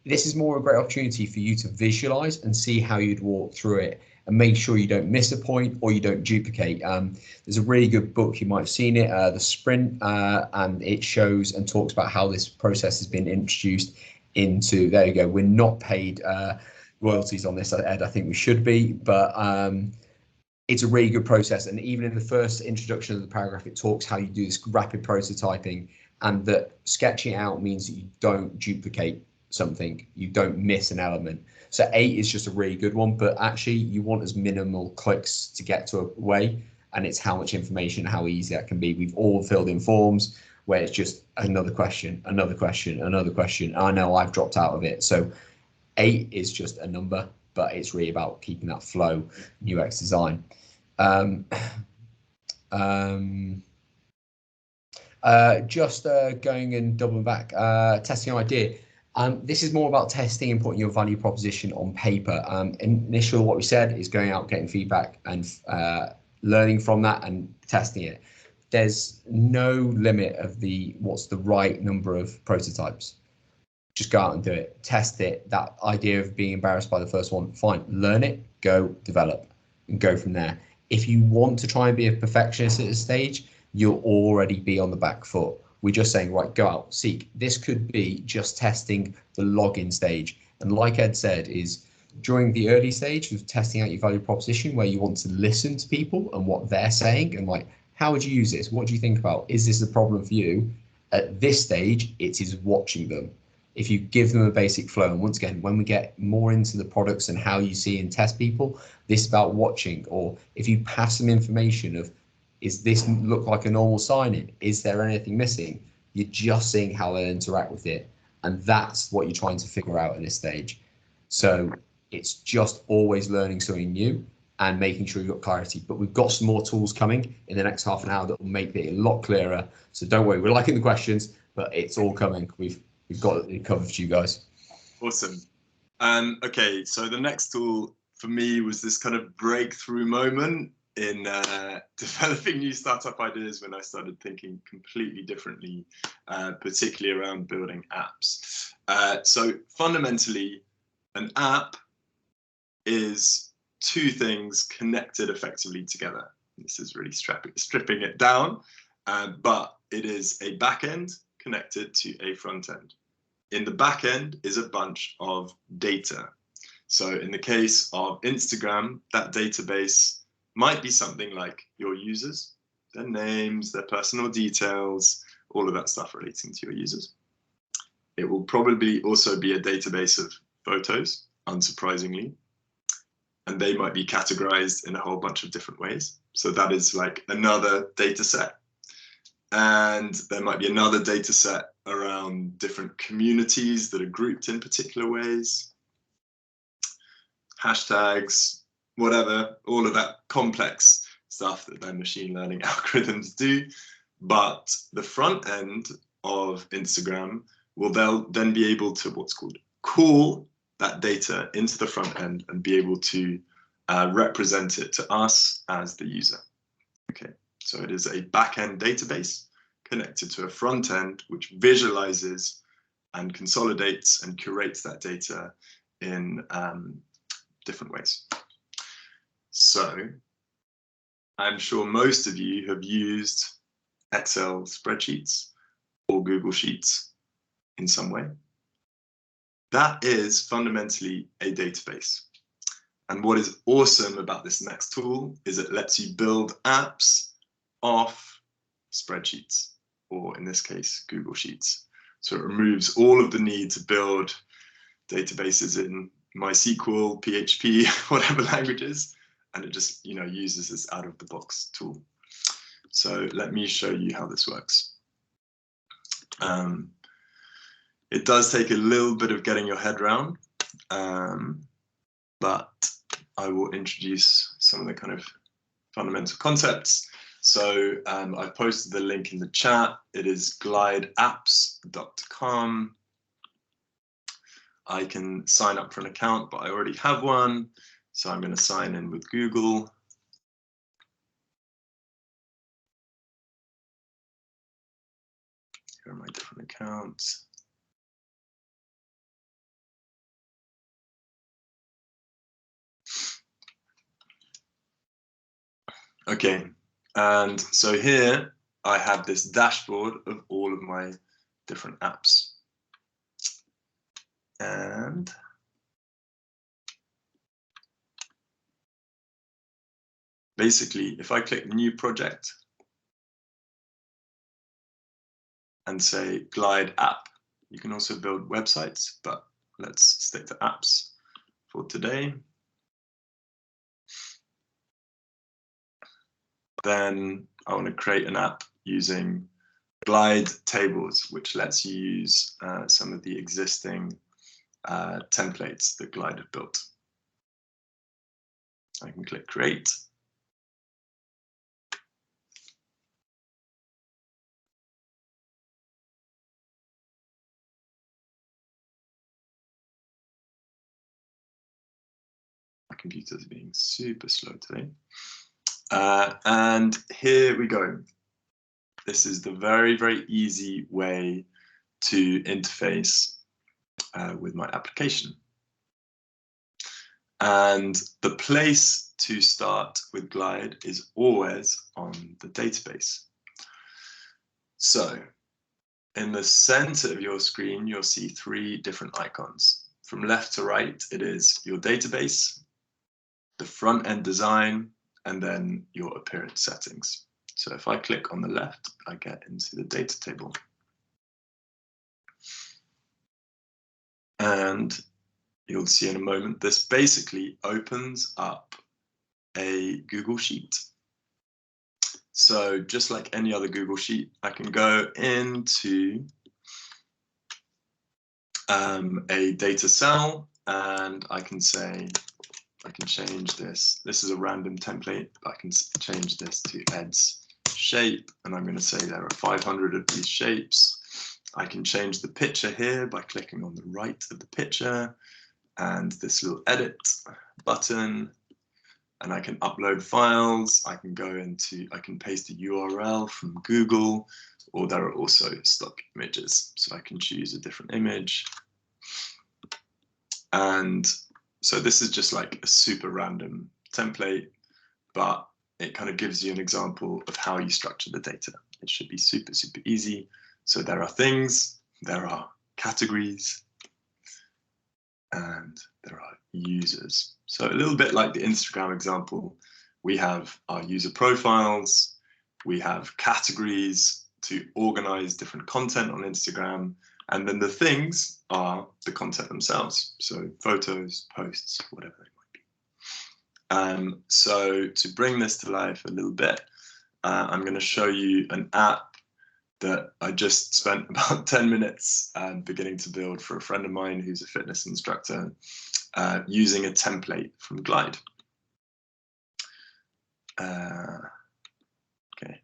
This is more a great opportunity for you to visualize and see how you'd walk through it and make sure you don't miss a point or you don't duplicate. There's a really good book, you might have seen it, The Sprint, and it shows and talks about how this process has been introduced into, there you go, we're not paid royalties on this, Ed, I think we should be, but it's a really good process. And even in the first introduction of the paragraph, it talks how you do this rapid prototyping, and that sketching out means that you don't duplicate something, you don't miss an element. So 8 is just a really good one, but actually you want as minimal clicks to get to a way, and it's how much information, how easy that can be. We've all filled in forms where it's just another question, another question, another question. I know I've dropped out of it. So 8 is just a number, but it's really about keeping that flow, UX design. Just going and doubling back, testing an idea. This is more about testing and putting your value proposition on paper. Initially, what we said is going out, getting feedback and learning from that and testing it. There's no limit of what's the right number of prototypes. Just go out and do it, test it. That idea of being embarrassed by the first one, fine, learn it, go develop and go from there. If you want to try and be a perfectionist at this stage, you'll already be on the back foot. We're just saying, right, go out, seek. This could be just testing the login stage. And like Ed said, is during the early stage of testing out your value proposition, where you want to listen to people and what they're saying and like, how would you use this? What do you think about? Is this a problem for you? At this stage, it is watching them. If you give them a basic flow, and once again, when we get more into the products and how you see and test people, this is about watching. Or if you pass them information of, is this look like a normal sign-in? Is there anything missing? You're just seeing how they interact with it. And that's what you're trying to figure out at this stage. So it's just always learning something new and making sure you've got clarity. But we've got some more tools coming in the next half an hour that will make it a lot clearer. So don't worry, we're liking the questions, but it's all coming. We've got it covered for you guys. Awesome. Okay, so the next tool for me was this kind of breakthrough moment in developing new startup ideas when I started thinking completely differently, particularly around building apps. So fundamentally, an app is 2 things connected effectively together. This is really stripping it down, but it is a backend connected to a front end. In the back end is a bunch of data. So in the case of Instagram, that database might be something like your users, their names, their personal details, all of that stuff relating to your users. It will probably also be a database of photos, unsurprisingly, and they might be categorized in a whole bunch of different ways. So that is like another data set. And there might be another data set around different communities that are grouped in particular ways. Hashtags, whatever, all of that complex stuff that their machine learning algorithms do. But the front end of Instagram will then be able to what's called call that data into the front end and be able to represent it to us as the user. Okay, so it is a back-end database connected to a front end which visualizes and consolidates and curates that data in different ways. So I'm sure most of you have used Excel spreadsheets or Google Sheets in some way. That is fundamentally a database. And what is awesome about this next tool is it lets you build apps off spreadsheets, or in this case, Google Sheets. So it removes all of the need to build databases in MySQL, PHP, whatever languages, and it just uses this out-of-the-box tool. So let me show you how this works. It does take a little bit of getting your head around, but I will introduce some of the kind of fundamental concepts. So I've posted the link in the chat. It is glideapps.com. I can sign up for an account, but I already have one. So I'm going to sign in with Google. Here are my different accounts. Okay, and so here I have this dashboard of all of my different apps. And basically, if I click New Project and say Glide App, you can also build websites, but let's stick to apps for today. Then I want to create an app using Glide Tables, which lets you use some of the existing templates that Glide have built. I can click Create. My computer's being super slow today. And here we go. This is the very, very easy way to interface with my application. And the place to start with Glide is always on the database. So in the center of your screen, you'll see 3 different icons. From left to right, it is your database, the front end design, and then your appearance settings. So if I click on the left, I get into the data table. And you'll see in a moment, this basically opens up a Google Sheet. So just like any other Google Sheet, I can go into a data cell and I can say, I can change this. This is a random template. I can change this to Ed's shape, and I'm going to say there are 500 of these shapes. I can change the picture here by clicking on the right of the picture and this little edit button, and I can upload files. I can paste a URL from Google, or there are also stock images. So I can choose a different image. And so this is just like a super random template, but it kind of gives you an example of how you structure the data. It should be super, super easy. So there are things, there are categories, and there are users. So a little bit like the Instagram example, we have our user profiles, we have categories to organize different content on Instagram, and then the things are the content themselves. So photos, posts, whatever they might be. So to bring this to life a little bit, I'm going to show you an app that I just spent about 10 minutes beginning to build for a friend of mine who's a fitness instructor, using a template from Glide. Okay.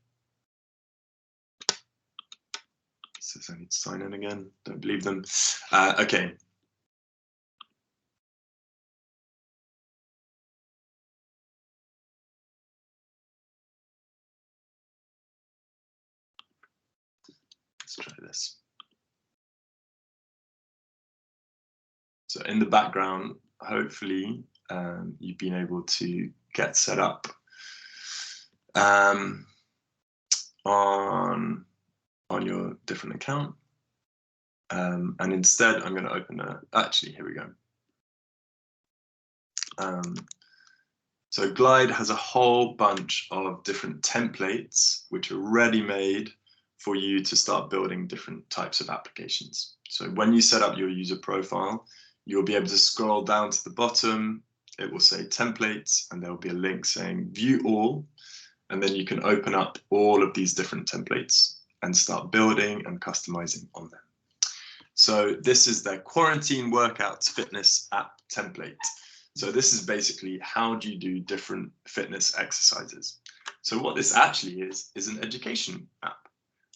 Says I need to sign in again. Don't believe them. Okay. Let's try this. So in the background, hopefully you've been able to get set up on your different account. And instead, I'm going to open actually, here we go. So Glide has a whole bunch of different templates which are ready-made for you to start building different types of applications. So when you set up your user profile, you'll be able to scroll down to the bottom. It will say templates, and there will be a link saying view all. And then you can open up all of these different templates and start building and customizing on them. So this is their quarantine workouts fitness app template. So this is basically how do you do different fitness exercises. So what this actually is an education app.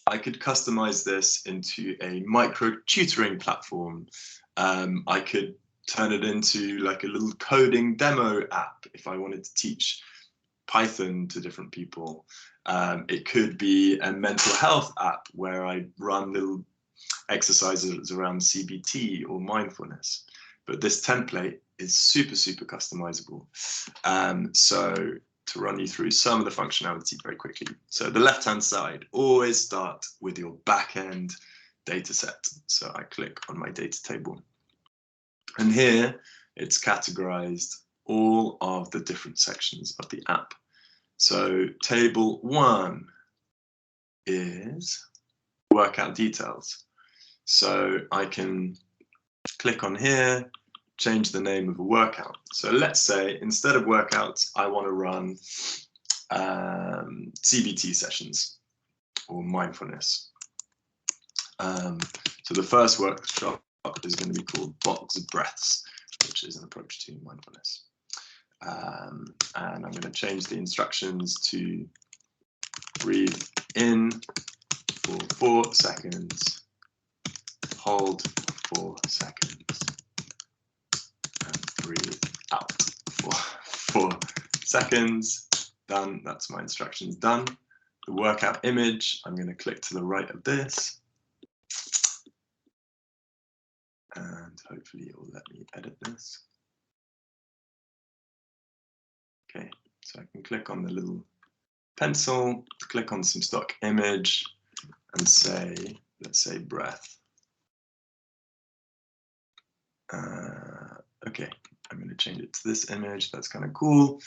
I could customize this into a micro tutoring platform. I could turn it into like a little coding demo app if I wanted to teach Python to different people. It could be a mental health app where I run little exercises around CBT or mindfulness. But this template is super, super customizable. So to run you through some of the functionality very quickly. So the left-hand side, always start with your back-end data set. So I click on my data table. And here it's categorized all of the different sections of the app. So table 1 is workout details. So I can click on here, change the name of a workout. So let's say instead of workouts, I want to run CBT sessions or mindfulness. So the first workshop is going to be called Box Breaths, which is an approach to mindfulness. And I'm going to change the instructions to breathe in for 4 seconds, hold 4 seconds, and breathe out for 4 seconds. Done. That's my instructions done. The workout image, I'm going to click to the right of this. And hopefully it will let me edit this. Okay, so I can click on the little pencil, click on some stock image and say, let's say breath. Okay, I'm going to change it to this image. That's kind of cool.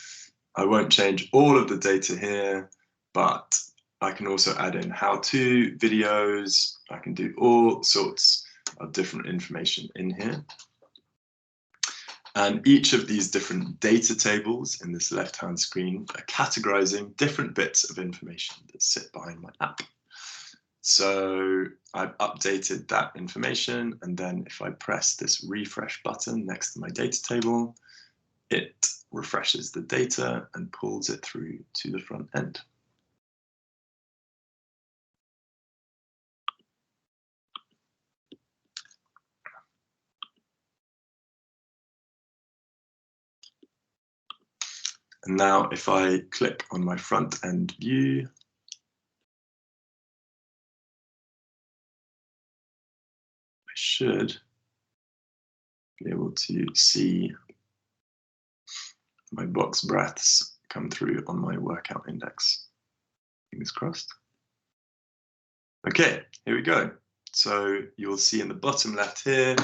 I won't change all of the data here, but I can also add in how-to videos. I can do all sorts of different information in here. And each of these different data tables in this left-hand screen are categorizing different bits of information that sit behind my app. So I've updated that information, and then if I press this refresh button next to my data table, it refreshes the data and pulls it through to the front end. And now if I click on my front end view, I should be able to see my box breaths come through on my workout index. Fingers crossed. Okay, here we go. So you'll see in the bottom left here,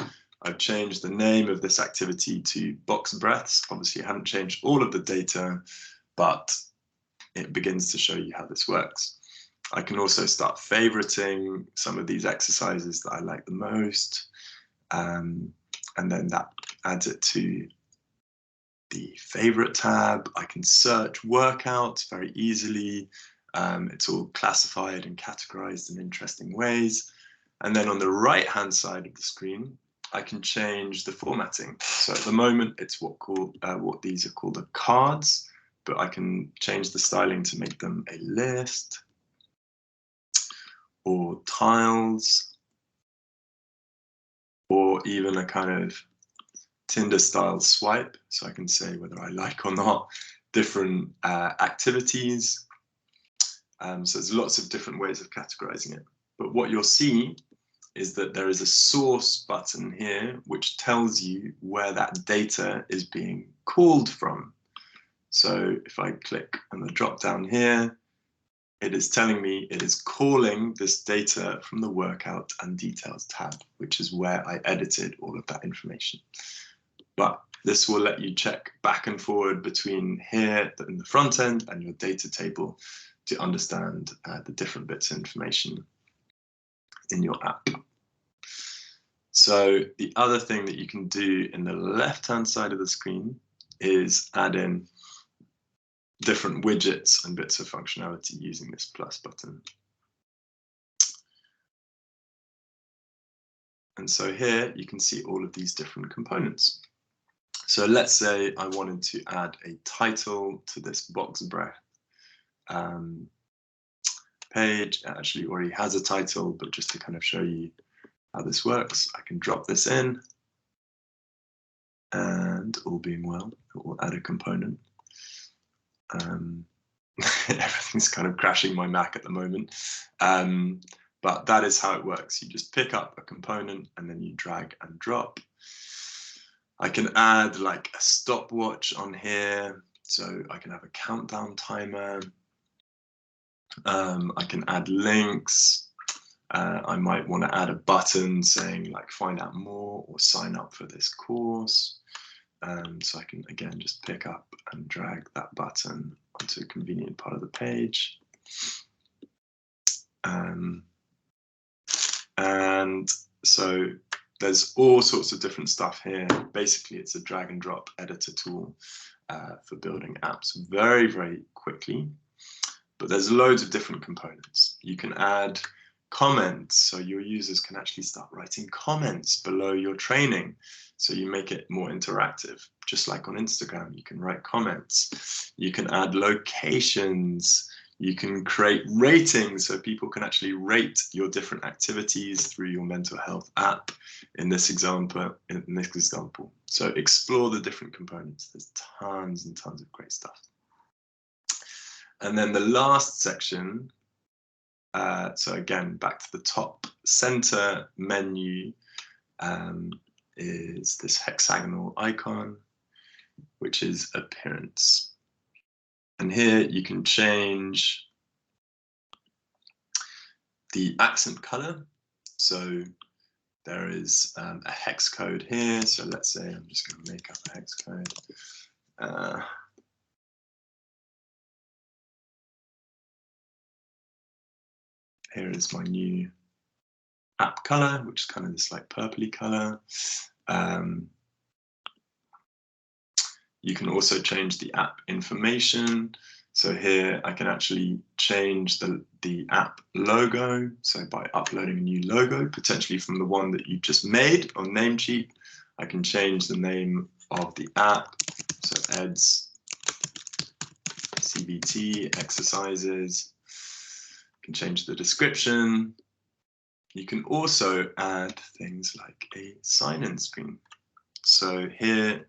I've changed the name of this activity to box breaths. Obviously, I haven't changed all of the data, but it begins to show you how this works. I can also start favoriting some of these exercises that I like the most. And then that adds it to the favorite tab. I can search workouts very easily. It's all classified and categorized in interesting ways. And then on the right-hand side of the screen, I can change the formatting. So at the moment, it's what these are called the cards. but I can change the styling to make them a list or tiles, or even a kind of Tinder style swipe. So I can say whether I like or not different activities. So there's lots of different ways of categorizing it. But what you'll see is that there is a source button here, which tells you where that data is being called from. So if I click on the drop down here, it is telling me it is calling this data from the workout and details tab, which is where I edited all of that information. But this will let you check back and forward between here in the front end and your data table to understand the different bits of information in your app. So the other thing that you can do in the left-hand side of the screen is add in different widgets and bits of functionality using this plus button. And so here you can see all of these different components. So let's say I wanted to add a title to this box breath page. It actually already has a title, but just to kind of show you how this works, I can drop this in, and all being well, it will add a component. Everything's kind of crashing my Mac at the moment, but that is how it works. You just pick up a component and then you drag and drop. I can add like a stopwatch on here, so I can have a countdown timer. I can add links. I might want to add a button saying like find out more or sign up for this course. So I can again just pick up and drag that button onto a convenient part of the page. And so there's all sorts of different stuff here. Basically, it's a drag and drop editor tool for building apps very, very quickly. But there's loads of different components. You can add comments, so your users can actually start writing comments below your training. So you make it more interactive, just like on Instagram, you can write comments. You can add locations. You can create ratings, so people can actually rate your different activities through your mental health app. In this example, so explore the different components. There's tons and tons of great stuff. And then the last section, so again, back to the top center menu, is this hexagonal icon, which is appearance. And here you can change the accent color. So there is a hex code here. So let's say I'm just going to make up a hex code. Here is my new app color, which is kind of this like purpley color. You can also change the app information. So here I can actually change the app logo. So by uploading a new logo, potentially from the one that you just made on Namecheap, I can change the name of the app. So EDS, CBT, exercises. You can change the description. You can also add things like a sign-in screen. So here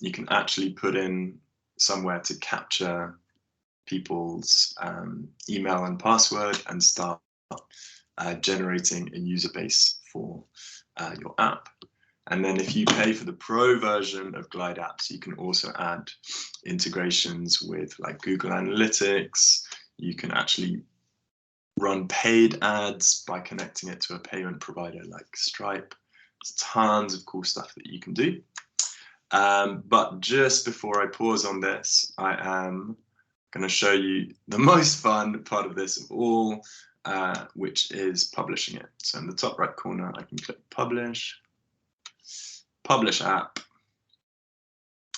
you can actually put in somewhere to capture people's email and password and start generating a user base for your app. And then if you pay for the pro version of Glide Apps, you can also add integrations with like Google Analytics. You can actually run paid ads by connecting it to a payment provider like Stripe. There's tons of cool stuff that you can do. But just before I pause on this, I am going to show you the most fun part of this of all, which is publishing it. So in the top right corner, I can click publish app.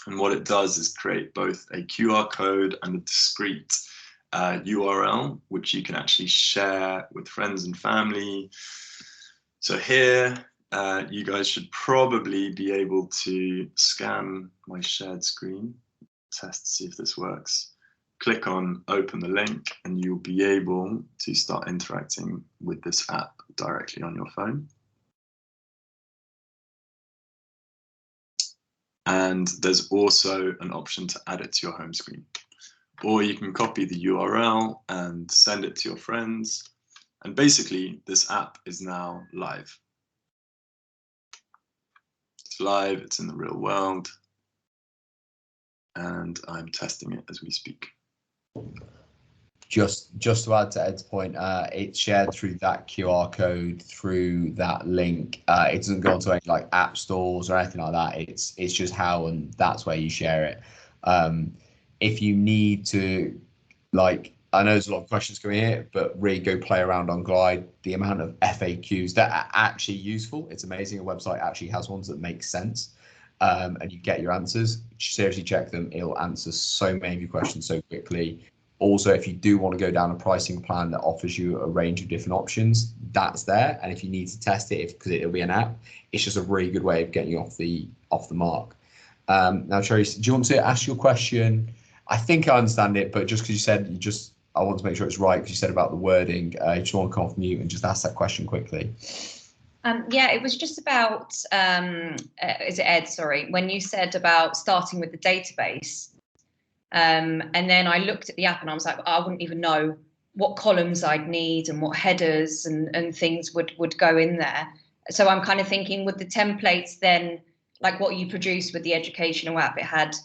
And what it does is create both a QR code and a discrete URL, which you can actually share with friends and family. So here, you guys should probably be able to scan my shared screen. test to see if this works. Click on open the link and you'll be able to start interacting with this app directly on your phone. And there's also an option to add it to your home screen. Or you can copy the URL and send it to your friends. And basically, this app is now live. It's live, it's in the real world. And I'm testing it as we speak. Just to add to Ed's point, it's shared through that QR code, through that link. It doesn't go onto any like app stores or anything like that. It's just how, and that's where you share it. If you need to, like, I know there's a lot of questions coming here, but really go play around on Glide. The amount of FAQs that are actually useful, it's amazing. A website actually has ones that make sense, and you get your answers. Seriously check them. It'll answer so many of your questions so quickly. Also, if you do want to go down a pricing plan that offers you a range of different options, that's there. And if you need to test it, because it'll be an app, it's just a really good way of getting you off the mark. Now, Trace, do you want to ask your question? I think I understand it, but just because you said I want to make sure it's right, because you said about the wording. You just want to come off mute and just ask that question quickly. Yeah, it was just about, is it Ed, sorry, when you said about starting with the database, and then I looked at the app and I was like, I wouldn't even know what columns I'd need and what headers and things would go in there. So I'm kind of thinking, would the templates then, like what you produced with the educational app, it had,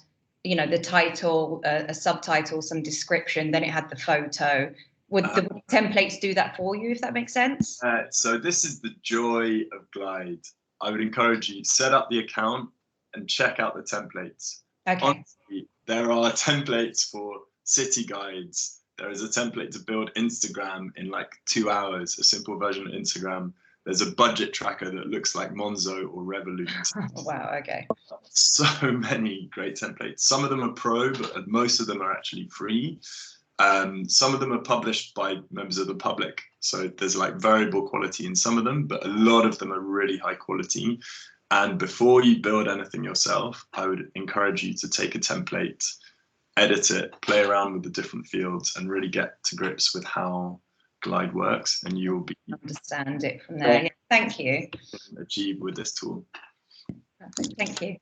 you know, the title, a subtitle, some description, then it had the photo. Would the templates do that for you, if that makes sense? So this is the joy of Glide. I would encourage you, set up the account and check out the templates. Okay. Honestly, there are templates for city guides. There is a template to build Instagram in like 2 hours, a simple version of Instagram. There's a budget tracker that looks like Monzo or Revolut. Wow, okay. So many great templates. Some of them are pro, but most of them are actually free. Some of them are published by members of the public. So there's like variable quality in some of them, but a lot of them are really high quality. And before you build anything yourself, I would encourage you to take a template, edit it, play around with the different fields, and really get to grips with how Glide works, and you will be understand it from there. Yeah, thank you. Achieve with this tool. Perfect. Thank you.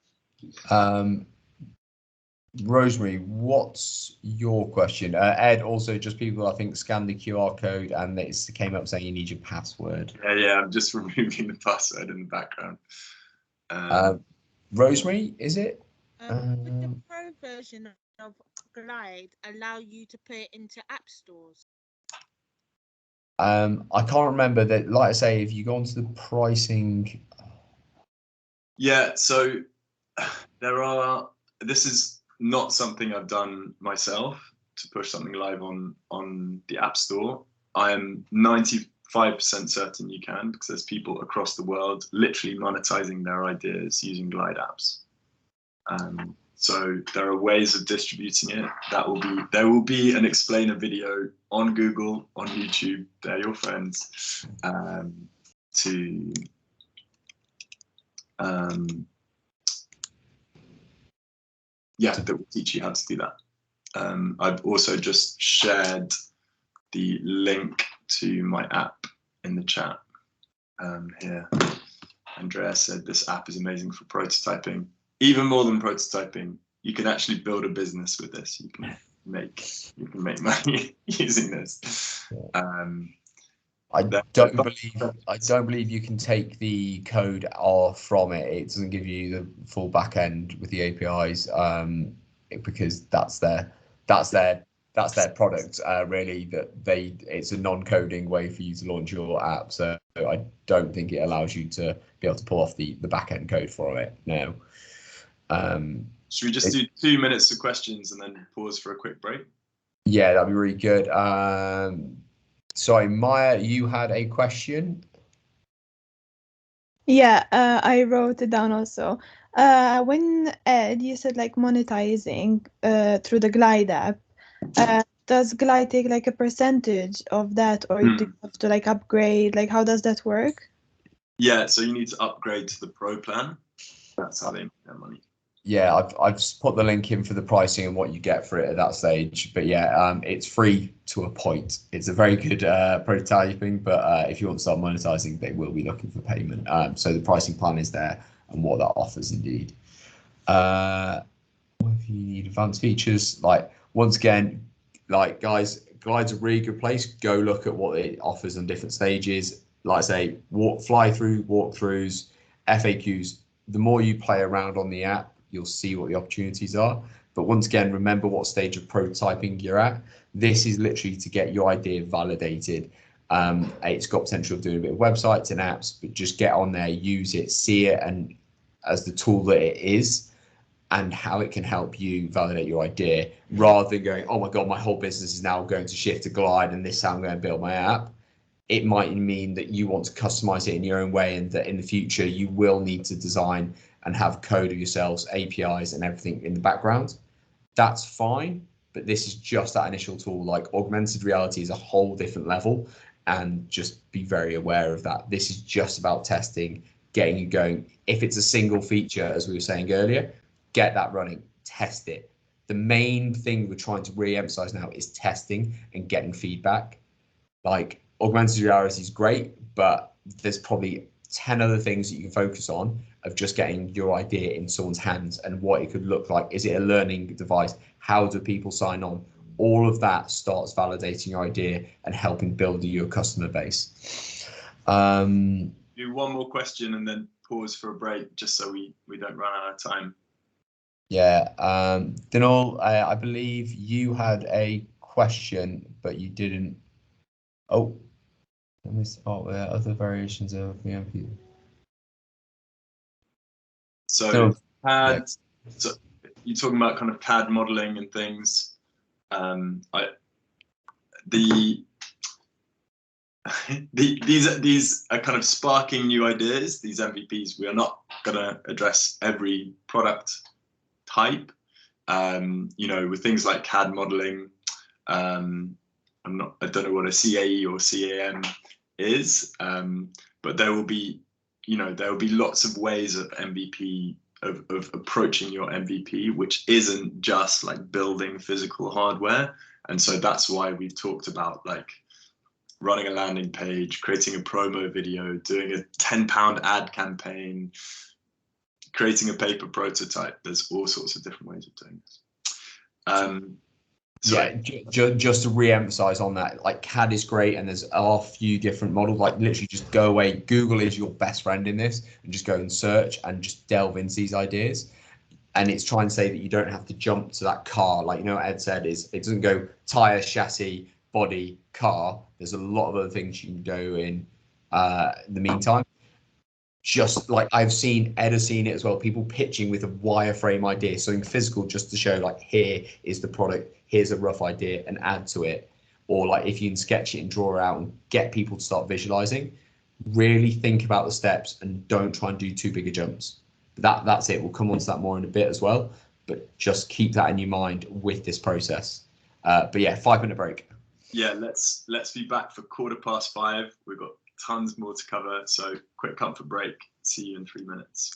Rosemary, what's your question? Ed, also just people, I think, scanned the QR code and it came up saying you need your password. Yeah, I'm just removing the password in the background. Rosemary, is it? Would the pro version of Glide allow you to put it into app stores? I can't remember that. Like I say, if you go onto the pricing. Yeah, so this is not something I've done myself to push something live on the App Store. I am 95% certain you can, because there's people across the world literally monetizing their ideas using Glide apps. So there are ways of distributing it. There will be an explainer video on Google, on YouTube. They're your friends. That will teach you how to do that. I've also just shared the link to my app in the chat here. Andrea said this app is amazing for prototyping. Even more than prototyping, you can actually build a business with this. You can make money using this. I don't believe you can take the code off from it. It doesn't give you the full back end with the APIs, because that's their product. Really, it's a non-coding way for you to launch your app. So I don't think it allows you to be able to pull off the back end code for it. No. Should we just do 2 minutes of questions and then pause for a quick break? Yeah, that'd be really good. Sorry, Maya, you had a question? Yeah, I wrote it down also. When Ed, you said like monetizing through the Glide app, does Glide take like a percentage of that, or do you have to like upgrade? Like, how does that work? Yeah, so you need to upgrade to the Pro plan. That's how they make their money. Yeah, I've just put the link in for the pricing and what you get for it at that stage. But yeah, it's free to a point. It's a very good prototyping, but if you want to start monetizing, they will be looking for payment. So the pricing plan is there and what that offers indeed. If you need advanced features, like once again, like guys, Glide's a really good place. Go look at what it offers on different stages. Like I say, fly through, walkthroughs, FAQs. The more you play around on the app, you'll see what the opportunities are. But once again, remember what stage of prototyping you're at. This is literally to get your idea validated. It's got potential of doing a bit of websites and apps, but just get on there, use it, see it, and as the tool that it is, and how it can help you validate your idea, rather than going, oh my God, my whole business is now going to shift to Glide and this is how I'm going to build my app. It might mean that you want to customize it in your own way, and that in the future you will need to design and have code of yourselves, APIs and everything in the background. That's fine, but this is just that initial tool. Like augmented reality is a whole different level, and just be very aware of that. This is just about testing, getting you going. If it's a single feature, as we were saying earlier, get that running, test it. The main thing we're trying to really emphasize now is testing and getting feedback. Like augmented reality is great, but there's probably 10 other things that you can focus on of just getting your idea in someone's hands and what it could look like. Is it a learning device? How do people sign on? All of that starts validating your idea and helping build your customer base. Do one more question and then pause for a break, just so we don't run out of time. Yeah, Dinal, I believe you had a question, but you didn't. Oh, let me start with other variations of VMP. So CAD, yeah. so you're talking about kind of CAD modeling and things. These are kind of sparking new ideas, these MVPs. We are not going to address every product type. You know, with things like CAD modeling, I don't know what a CAE or CAM is, but there will be, you know, there will be lots of ways of MVP of approaching your MVP, which isn't just like building physical hardware. And so that's why we've talked about like running a landing page, creating a promo video, doing a £10 ad campaign, creating a paper prototype. There's all sorts of different ways of doing this. Yeah, just to re-emphasize on that, like CAD is great, and there's a few different models. Like literally, just go away. Google is your best friend in this, and just go and search and just delve into these ideas. And it's trying to say that you don't have to jump to that car. Like, you know, what Ed said is it doesn't go tire, chassis, body, car. There's a lot of other things you can go in the meantime. Just like I've seen, Ed has seen it as well, people pitching with a wireframe idea, something physical, just to show like, here is the product, here's a rough idea, and add to it. Or like if you can sketch it and draw it out and get people to start visualizing, really think about the steps and don't try and do too big a jumps. That's it. We'll come on to that more in a bit as well, but just keep that in your mind with this process. But yeah, 5-minute break. Yeah, let's be back for 5:15. We've got tons more to cover, so quick comfort break. See you in 3 minutes.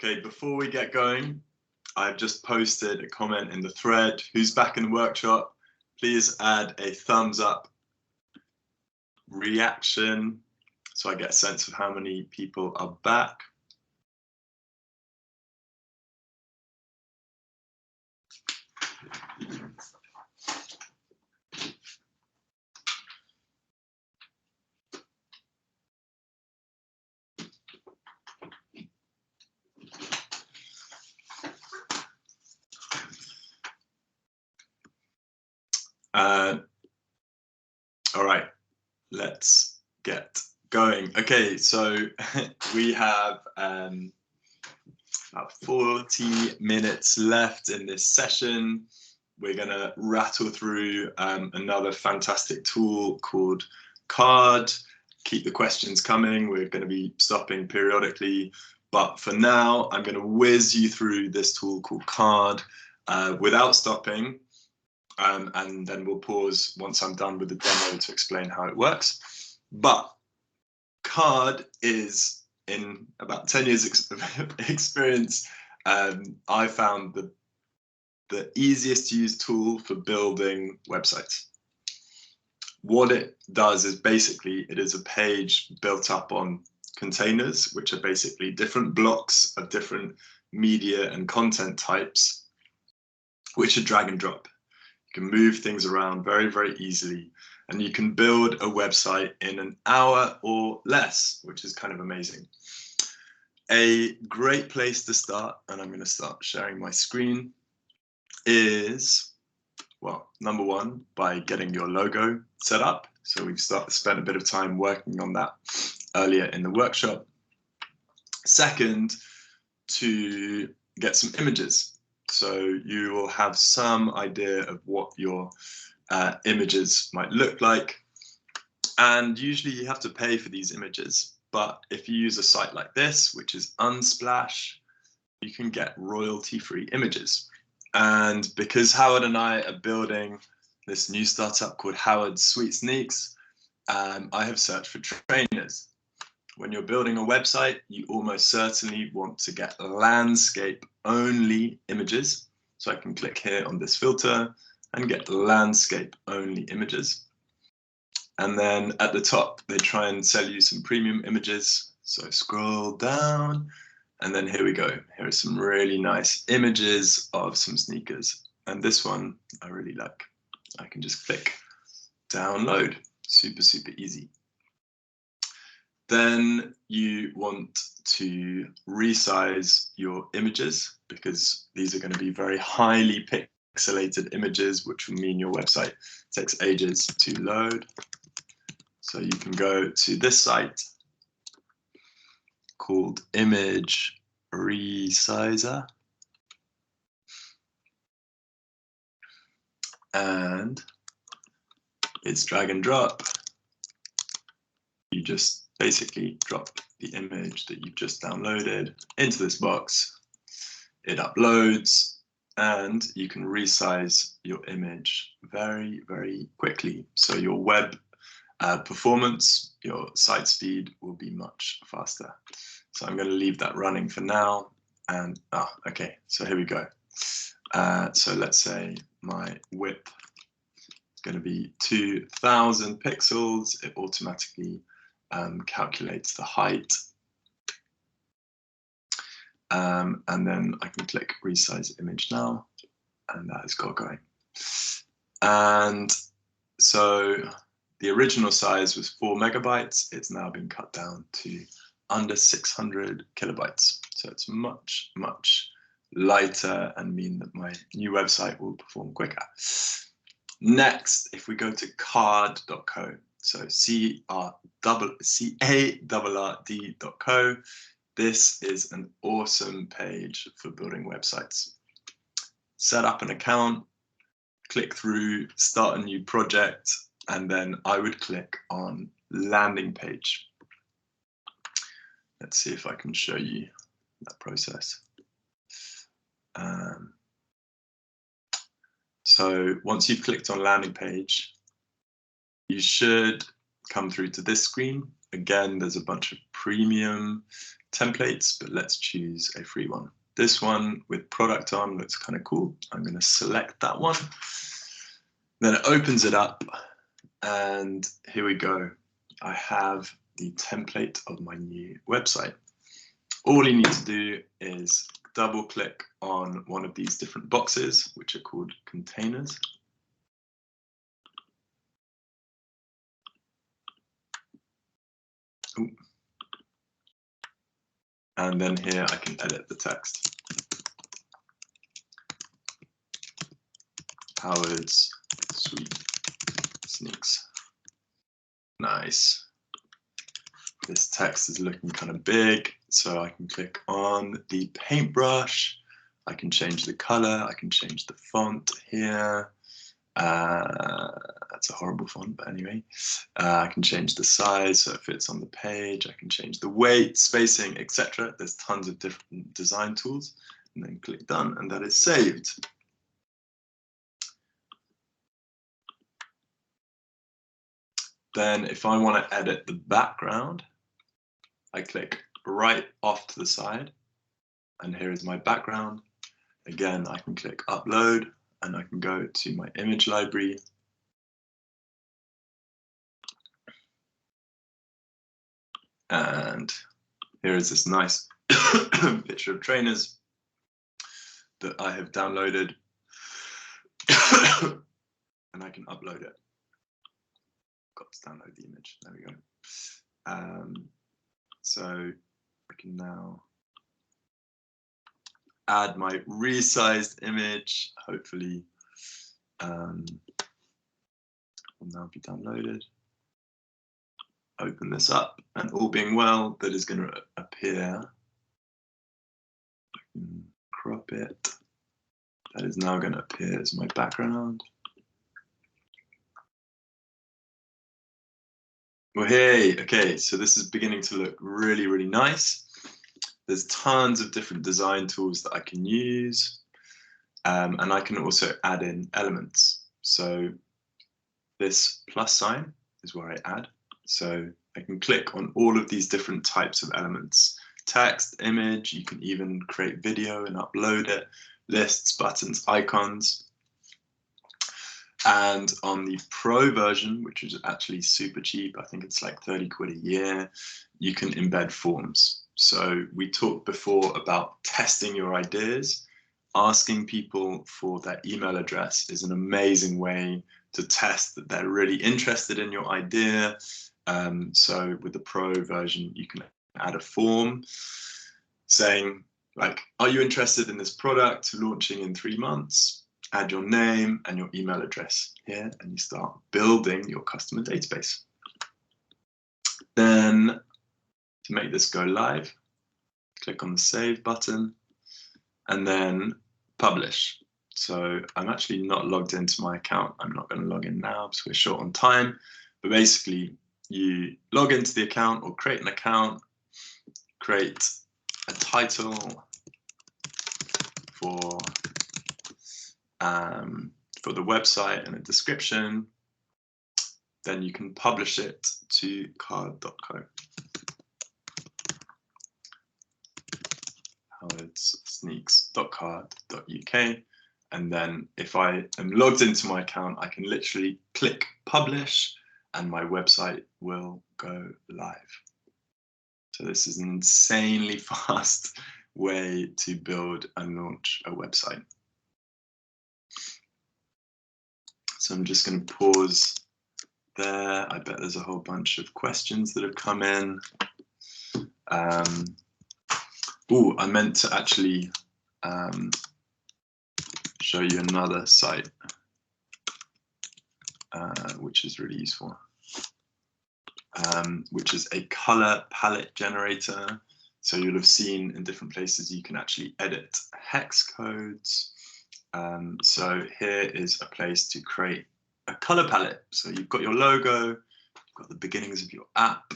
Okay, before we get going, I've just posted a comment in the thread. Who's back in the workshop? Please add a thumbs up reaction so I get a sense of how many people are back. All right, let's get going. Okay, so we have about 40 minutes left in this session. We're gonna rattle through another fantastic tool called Card. Keep the questions coming. We're gonna be stopping periodically, but for now, I'm gonna whiz you through this tool called Card without stopping. And then we'll pause once I'm done with the demo to explain how it works. But Card is, in about 10 years experience, I found the easiest to use tool for building websites. What it does is basically, it is a page built up on containers, which are basically different blocks of different media and content types, which are drag and drop. You can move things around very, very easily, and you can build a website in an hour or less, which is kind of amazing. A great place to start, and I'm going to start sharing my screen, is, well, number one, by getting your logo set up. So we've spent a bit of time working on that earlier in the workshop. Second, to get some images. So you will have some idea of what your images might look like. And usually you have to pay for these images. But if you use a site like this, which is Unsplash, you can get royalty-free images. And because Howard and I are building this new startup called Howard's Sweet Sneaks, I have searched for trainers. When you're building a website, you almost certainly want to get landscape only images. So I can click here on this filter and get landscape only images. And then at the top, they try and sell you some premium images. So scroll down, and then here we go. Here are some really nice images of some sneakers. And this one I really like. I can just click download. Super, super easy. Then you want to resize your images, because these are going to be very highly pixelated images, which will mean your website takes ages to load. So you can go to this site called Image Resizer, and it's drag and drop. You just basically drop the image that you've just downloaded into this box. It uploads, and you can resize your image very, very quickly. So your web performance, your site speed will be much faster. So I'm going to leave that running for now. And okay, so here we go. So let's say my width is going to be 2000 pixels. It automatically calculates the height. And then I can click resize image now, and that has got going. And so the original size was 4 megabytes. It's now been cut down to under 600 kilobytes. So it's much, much lighter, and mean that my new website will perform quicker. Next, if we go to card.co, so CARRD.co, this is an awesome page for building websites. Set up an account, click through, start a new project, and then I would click on landing page. Let's see if I can show you that process. So once you've clicked on landing page, you should come through to this screen. Again, there's a bunch of premium templates, but let's choose a free one. This one with product on looks kind of cool. I'm going to select that one. Then it opens it up, and here we go. I have the template of my new website. All you need to do is double click on one of these different boxes, which are called containers. Ooh. And then here I can edit the text. Howard's Sweet Sneaks. Nice. This text is looking kind of big, so I can click on the paintbrush. I can change the color. I can change the font here. That's a horrible font, but anyway. I can change the size so it fits on the page. I can change the weight, spacing, etc. There's tons of different design tools. And then click done, and that is saved. Then if I want to edit the background, I click right off to the side, and here is my background. Again, I can click upload, and I can go to my image library. And here is this nice picture of trainers that I have downloaded, and I can upload it. Got to download the image, there we go. So I can now add my resized image, hopefully will now be downloaded. Open this up, and all being well, that is going to appear. I can crop it. That is now going to appear as my background. Well, hey, okay, so this is beginning to look really, really nice. There's tons of different design tools that I can use, and I can also add in elements. So this plus sign is where I add. So I can click on all of these different types of elements. Text, image, you can even create video and upload it, lists, buttons, icons. And on the pro version, which is actually super cheap, I think it's like 30 quid a year, you can embed forms. So we talked before about testing your ideas. Asking people for their email address is an amazing way to test that they're really interested in your idea. So with the pro version, you can add a form saying, like, are you interested in this product launching in 3 months? Add your name and your email address here, and you start building your customer database. Then to make this go live, click on the save button and then publish. So I'm actually not logged into my account. I'm not going to log in now because we're short on time. But basically, you log into the account or create an account, create a title for the website and a description. Then you can publish it to card.co. howardssneaks.card.uk. And then if I am logged into my account, I can literally click publish and my website will go live. So this is an insanely fast way to build and launch a website. So I'm just going to pause there. I bet there's a whole bunch of questions that have come in. Oh, I meant to actually show you another site, which is really useful, which is a color palette generator. So you'll have seen in different places you can actually edit hex codes. So here is a place to create a color palette. So you've got your logo, you've got the beginnings of your app,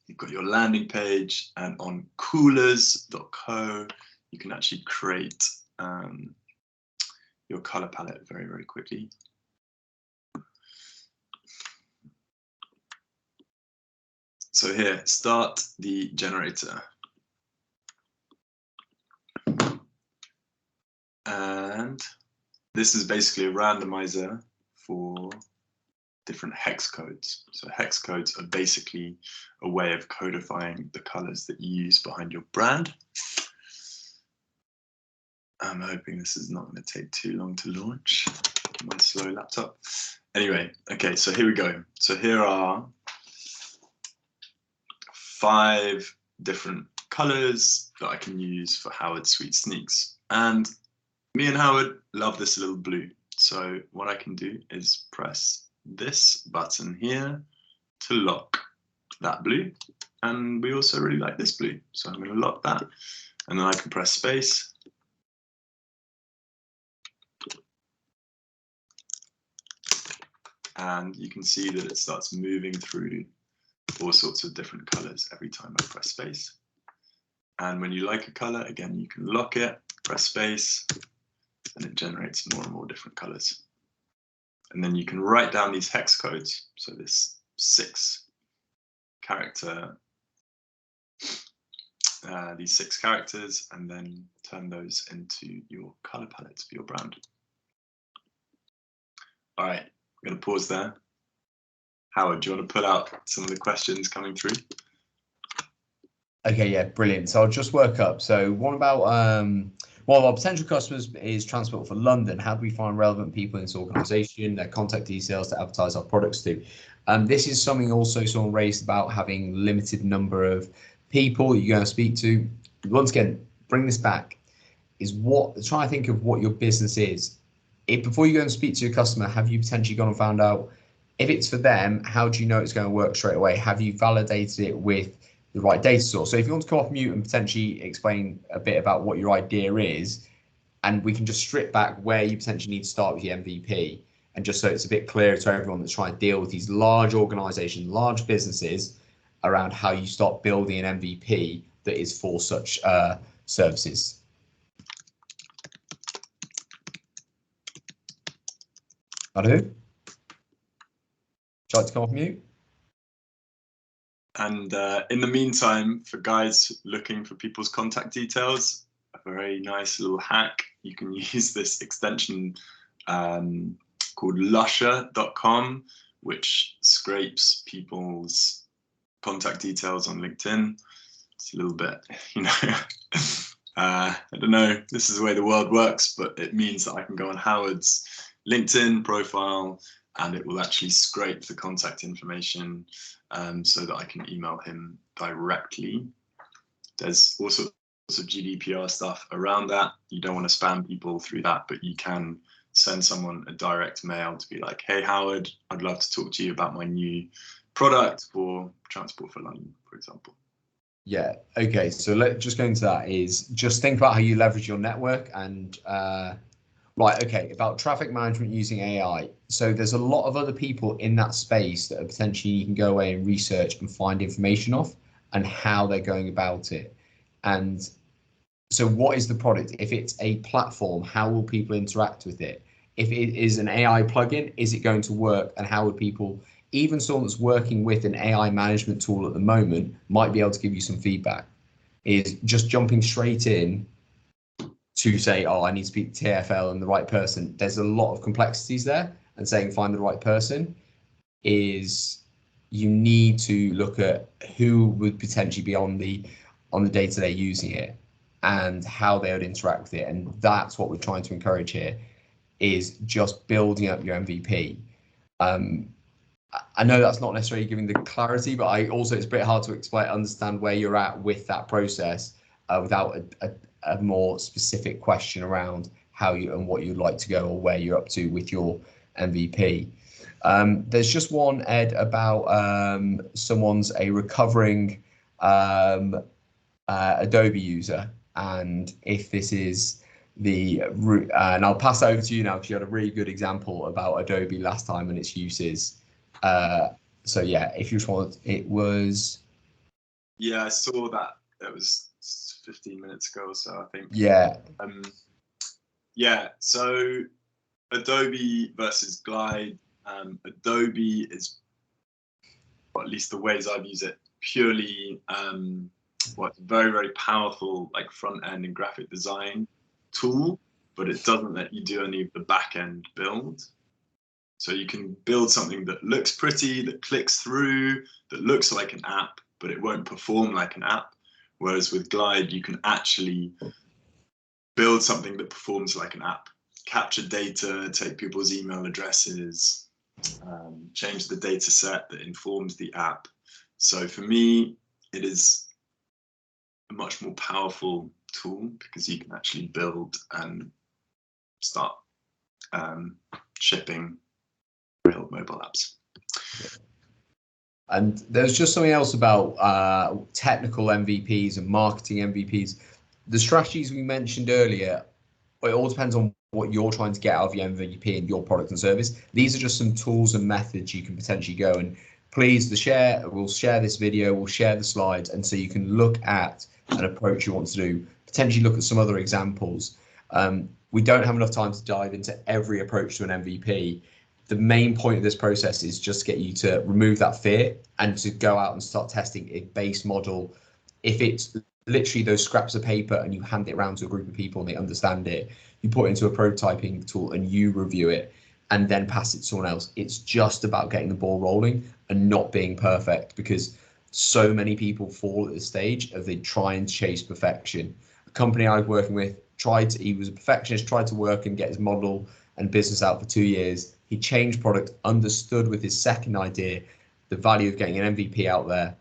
you've got your landing page, and on coolers.co, you can actually create your color palette very, very quickly. So here, start the generator. And this is basically a randomizer for different hex codes. So hex codes are basically a way of codifying the colors that you use behind your brand. I'm hoping this is not going to take too long to launch my slow laptop. Anyway, okay, so here we go. So here are 5 different colors that I can use for Howard's Sweet Sneaks. And me and Howard love this little blue. So what I can do is press this button here to lock that blue. And we also really like this blue. So I'm going to lock that. And then I can press space. And you can see that it starts moving through all sorts of different colors every time I press space. And when you like a color, again, you can lock it, press space, and it generates more and more different colors. And then you can write down these hex codes. So this 6 character, these 6 characters, and then turn those into your color palettes for your brand. All right, I'm going to pause there. Howard, do you want to pull out some of the questions coming through? Okay, yeah, brilliant. So I'll just work up. So one about one of our potential customers is Transport for London. How do we find relevant people in this organisation, their contact details to advertise our products to? This is something also someone raised about having limited number of people you're going to speak to. Once again, bring this back. Try to think of what your business is. Before you go and speak to your customer, have you potentially gone and found out if it's for them? How do you know it's going to work straight away? Have you validated it with the right data source? So if you want to come off mute and potentially explain a bit about what your idea is, and we can just strip back where you potentially need to start with your MVP, and just so it's a bit clearer to everyone that's trying to deal with these large organizations, large businesses, around how you start building an MVP that is for such services. Madhu? Would you like to come off mute? And in the meantime, for guys looking for people's contact details, a very nice little hack. You can use this extension called lusher.com, which scrapes people's contact details on LinkedIn. It's a little bit, I don't know, this is the way the world works, but it means that I can go on Howard's LinkedIn profile and it will actually scrape the contact information so that I can email him directly. There's all sorts of GDPR stuff around that. You don't want to spam people through that, but you can send someone a direct mail to be like, hey, Howard, I'd love to talk to you about my new product for Transport for London, for example. Yeah, okay, so let's just go into that. Is just think about how you leverage your network and right, okay, about traffic management using AI. So there's a lot of other people in that space that are potentially you can go away and research and find information off and how they're going about it. And so what is the product? If it's a platform, how will people interact with it? If it is an AI plugin, is it going to work? And how would people, even someone that's working with an AI management tool at the moment, might be able to give you some feedback. Is just jumping straight in to say, oh, I need to speak to TFL and the right person. There's a lot of complexities there, and saying find the right person is you need to look at who would potentially be on the day-to-day using it and how they would interact with it. And that's what we're trying to encourage here, is just building up your MVP. I know that's not necessarily giving the clarity, but it's a bit hard to understand where you're at with that process without a more specific question around how you and what you'd like to go or where you're up to with your MVP. There's just one, Ed, about someone's a recovering Adobe user, and if this is and I'll pass over to you now because you had a really good example about Adobe last time and its uses. So yeah, if you just want, it was. Yeah, I saw that. That was 15 minutes ago or so, I think. Yeah. Yeah. So Adobe versus Glide. Adobe is, or at least the ways I've used it, purely very, very powerful like front end and graphic design tool. but it doesn't let you do any of the back end build. So you can build something that looks pretty, that clicks through, that looks like an app, but it won't perform like an app. Whereas with Glide, you can actually build something that performs like an app, capture data, take people's email addresses, change the data set that informs the app. So for me, it is a much more powerful tool because you can actually build and start shipping real mobile apps. And there's just something else about technical MVPs and marketing MVPs. The strategies we mentioned earlier, it all depends on what you're trying to get out of your MVP and your product and service. These are just some tools and methods you can potentially go, and please, we'll share this video, we'll share the slides, and so you can look at an approach you want to do, potentially look at some other examples. We don't have enough time to dive into every approach to an MVP. The main point of this process is just to get you to remove that fear and to go out and start testing a base model. If it's literally those scraps of paper and you hand it around to a group of people and they understand it, you put it into a prototyping tool and you review it and then pass it to someone else. It's just about getting the ball rolling and not being perfect, because so many people fall at this stage of they try and chase perfection. A company I was working with he was a perfectionist, tried to work and get his model and business out for 2 years. He changed product, understood with his second idea the value of getting an MVP out there,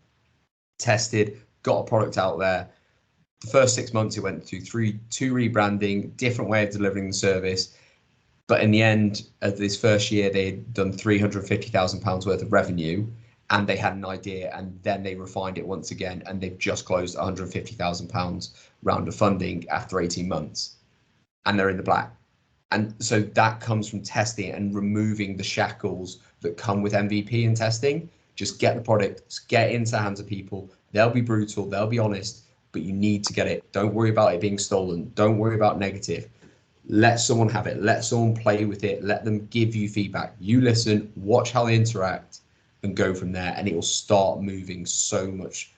tested, got a product out there. The first 6 months, he went through two rebranding, different way of delivering the service. But in the end of this first year, they had done £350,000 worth of revenue, and they had an idea, and then they refined it once again, and they've just closed £150,000 round of funding after 18 months, and they're in the black. And so that comes from testing and removing the shackles that come with MVP and testing. Just get the product, get it into the hands of people. They'll be brutal, they'll be honest, but you need to get it. Don't worry about it being stolen. Don't worry about negative. Let someone have it. Let someone play with it. Let them give you feedback. You listen, watch how they interact, and go from there. And it will start moving so much,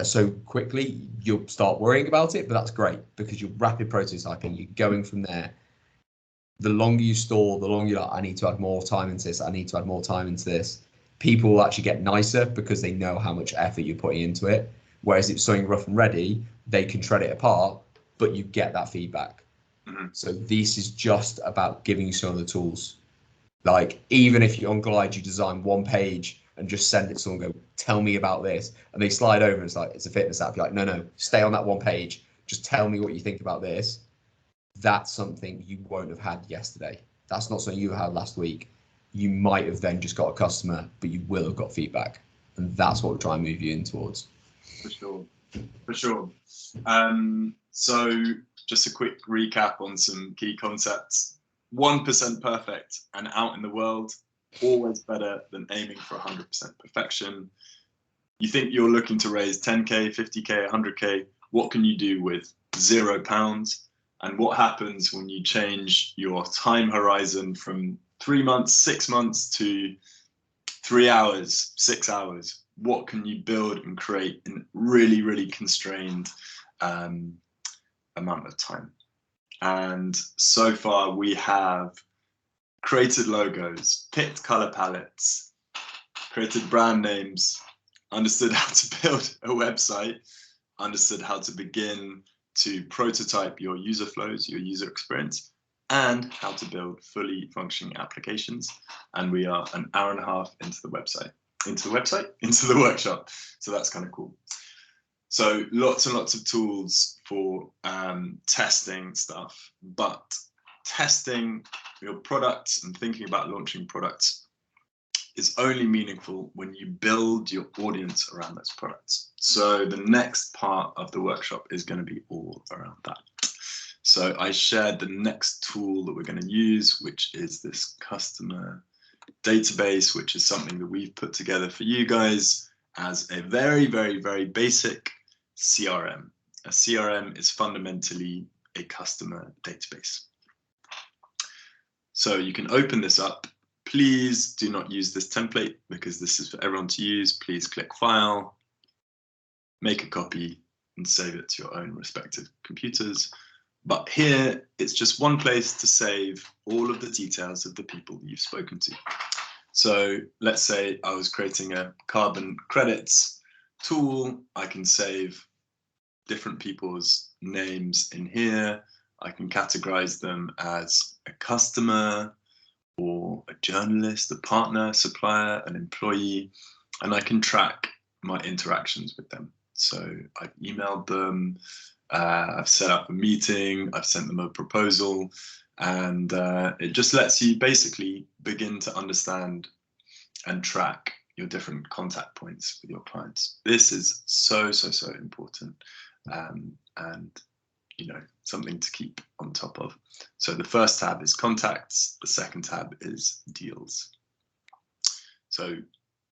so quickly. You'll start worrying about it, but that's great because you're rapid prototyping. You're going from there. The longer you stall, the longer you're like, I need to add more time into this. I need to add more time into this. People will actually get nicer because they know how much effort you're putting into it. Whereas if it's something rough and ready, they can shred it apart, but you get that feedback. Mm-hmm. So this is just about giving you some of the tools. Like, even if you're on Glide, you design one page and just send it to someone, go, tell me about this. And they slide over and it's like, it's a fitness app. You're like, no, stay on that one page. Just tell me what you think about this. That's something you won't have had yesterday. That's not something you had last week. You might have then just got a customer, but you will have got feedback. And that's what we're trying to move you in towards. For sure. So just a quick recap on some key concepts. 1% perfect and out in the world, always better than aiming for 100% perfection. You think you're looking to raise 10K, 50K, 100K. What can you do with £0? And what happens when you change your time horizon from 3 months, 6 months to 3 hours, 6 hours? What can you build and create in really, really constrained amount of time? And so far we have created logos, picked color palettes, created brand names, understood how to build a website, understood how to begin to prototype your user flows, your user experience, and how to build fully functioning applications. And we are an hour and a half into the workshop. So that's kind of cool. So lots and lots of tools for testing stuff, but testing your products and thinking about launching products is only meaningful when you build your audience around those products. So the next part of the workshop is going to be all around that. So I shared the next tool that we're going to use, which is this customer database, which is something that we've put together for you guys as a very, very, very basic CRM. A CRM is fundamentally a customer database. So you can open this up. Please do not use this template because this is for everyone to use. Please click File, make a copy, and save it to your own respective computers. But here, it's just one place to save all of the details of the people that you've spoken to. So let's say I was creating a carbon credits tool. I can save different people's names in here. I can categorize them as a customer or a journalist, a partner, supplier, an employee, and I can track my interactions with them. So I've emailed them, I've set up a meeting, I've sent them a proposal, and it just lets you basically begin to understand and track your different contact points with your clients. This is so important, and you know, something to keep on top of. So the first tab is contacts, the second tab is deals. So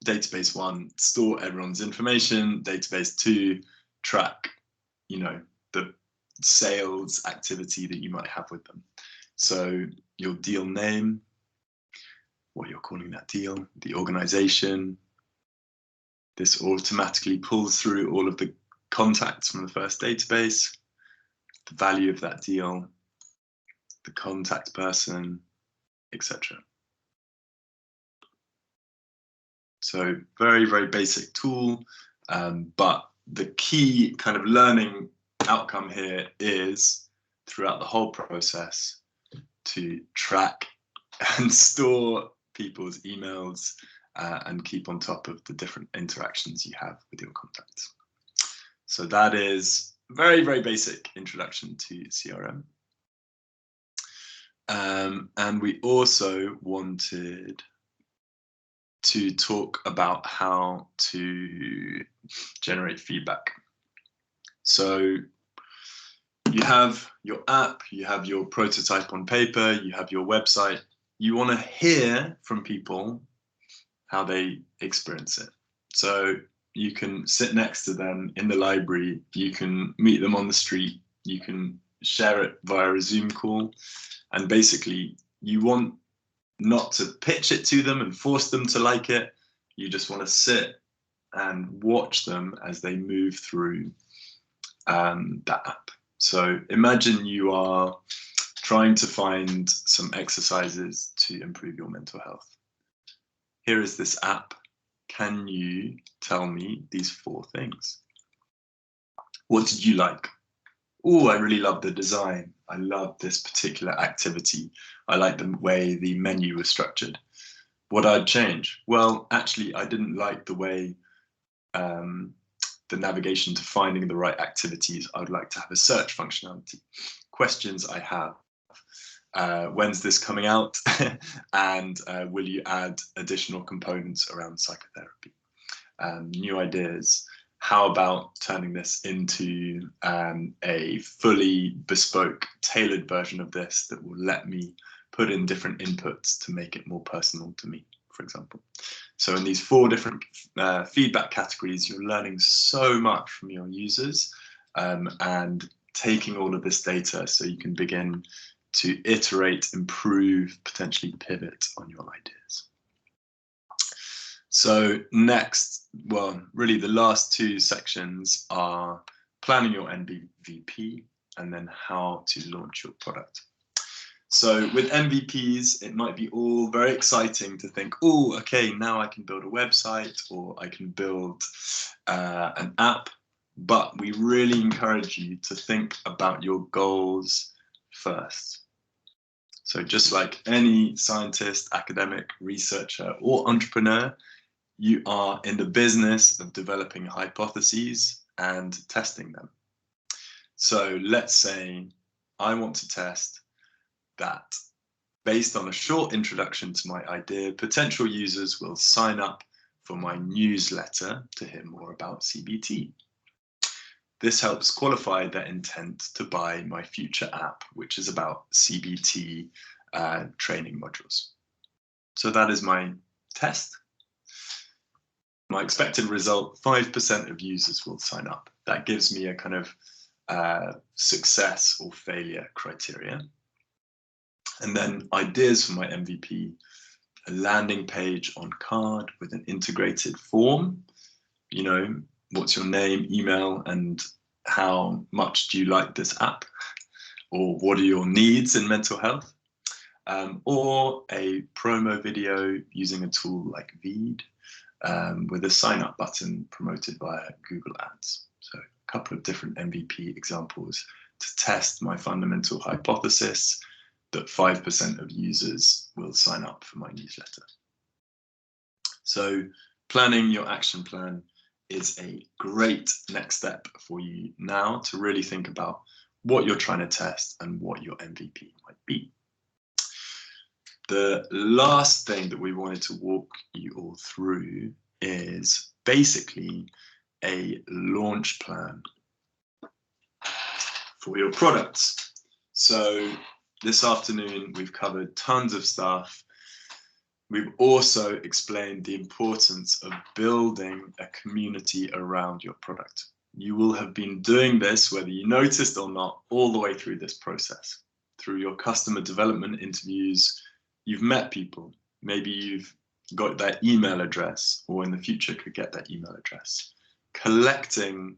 database 1, store everyone's information. Database 2, track, you know, the sales activity that you might have with them. So your deal name, what you're calling that deal, the organization. This automatically pulls through all of the contacts from the first database, the value of that deal, the contact person, etc. So very basic tool, but the key kind of learning outcome here is throughout the whole process to track and store people's emails and keep on top of the different interactions you have with your contacts. So that is very basic introduction to CRM. And we also wanted to talk about how to generate feedback. So you have your app, you have your prototype on paper, you have your website. You want to hear from people how they experience it. So you can sit next to them in the library, you can meet them on the street, you can share it via a Zoom call, and basically you want not to pitch it to them and force them to like it. You just want to sit and watch them as they move through that app. So imagine you are trying to find some exercises to improve your mental health. Here is this app. Can you tell me these 4 things? What did you like? Oh, I really love the design. I love this particular activity. I like the way the menu was structured. What I'd change? Well, actually, I didn't like the way the navigation to finding the right activities. I would like to have a search functionality. Questions I have. When's this coming out? And will you add additional components around psychotherapy? New ideas. How about turning this into a fully bespoke, tailored version of this that will let me put in different inputs to make it more personal to me, for example. So in these 4 different feedback categories, you're learning so much from your users and taking all of this data so you can begin to iterate, improve, potentially pivot on your ideas. So next, well, really the last 2 sections are planning your MVP and then how to launch your product. So with MVPs, it might be all very exciting to think, oh, okay, now I can build a website or I can build an app, but we really encourage you to think about your goals first. So just like any scientist, academic, researcher, or entrepreneur, you are in the business of developing hypotheses and testing them. So let's say I want to test that based on a short introduction to my idea, potential users will sign up for my newsletter to hear more about CBT. This helps qualify their intent to buy my future app, which is about CBT training modules. So that is my test. My expected result, 5% of users will sign up. That gives me a kind of success or failure criteria. And then ideas for my MVP, a landing page on card with an integrated form. You know, what's your name, email, and how much do you like this app? or what are your needs in mental health, or a promo video using a tool like Veed with a sign up button promoted via Google Ads. So a couple of different MVP examples to test my fundamental hypothesis that 5% of users will sign up for my newsletter. So planning your action plan is a great next step for you now to really think about what you're trying to test and what your MVP might be. The last thing that we wanted to walk you all through is basically a launch plan for your products. So this afternoon, we've covered tons of stuff. We've also explained the importance of building a community around your product. You will have been doing this, whether you noticed or not, all the way through this process. Through your customer development interviews, you've met people. Maybe you've got their email address, or in the future could get their email address. Collecting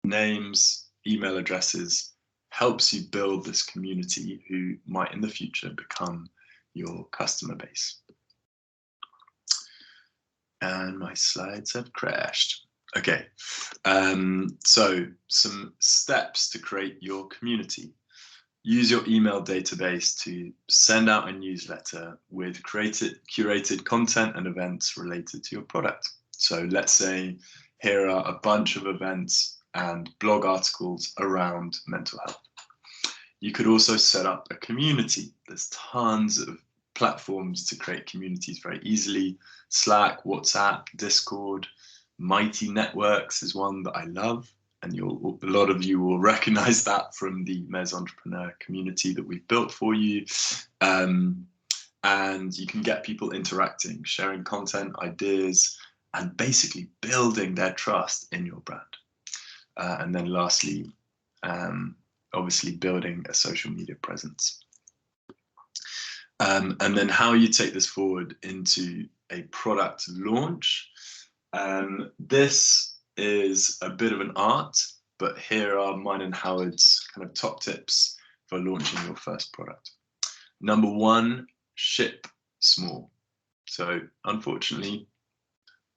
names, email addresses helps you build this community who might in the future become your customer base. And my slides have crashed. Okay, so some steps to create your community. Use your email database to send out a newsletter with curated content and events related to your product. So let's say here are a bunch of events and blog articles around mental health. You could also set up a community. There's tons of platforms to create communities very easily. Slack, WhatsApp, Discord, Mighty Networks is one that I love. And a lot of you will recognize that from the Mes Entrepreneur community that we've built for you. And you can get people interacting, sharing content, ideas, and basically building their trust in your brand. And then lastly, obviously building a social media presence. And then how you take this forward into a product launch. This is a bit of an art, but here are mine and Howard's kind of top tips for launching your first product. Number one, ship small. So unfortunately,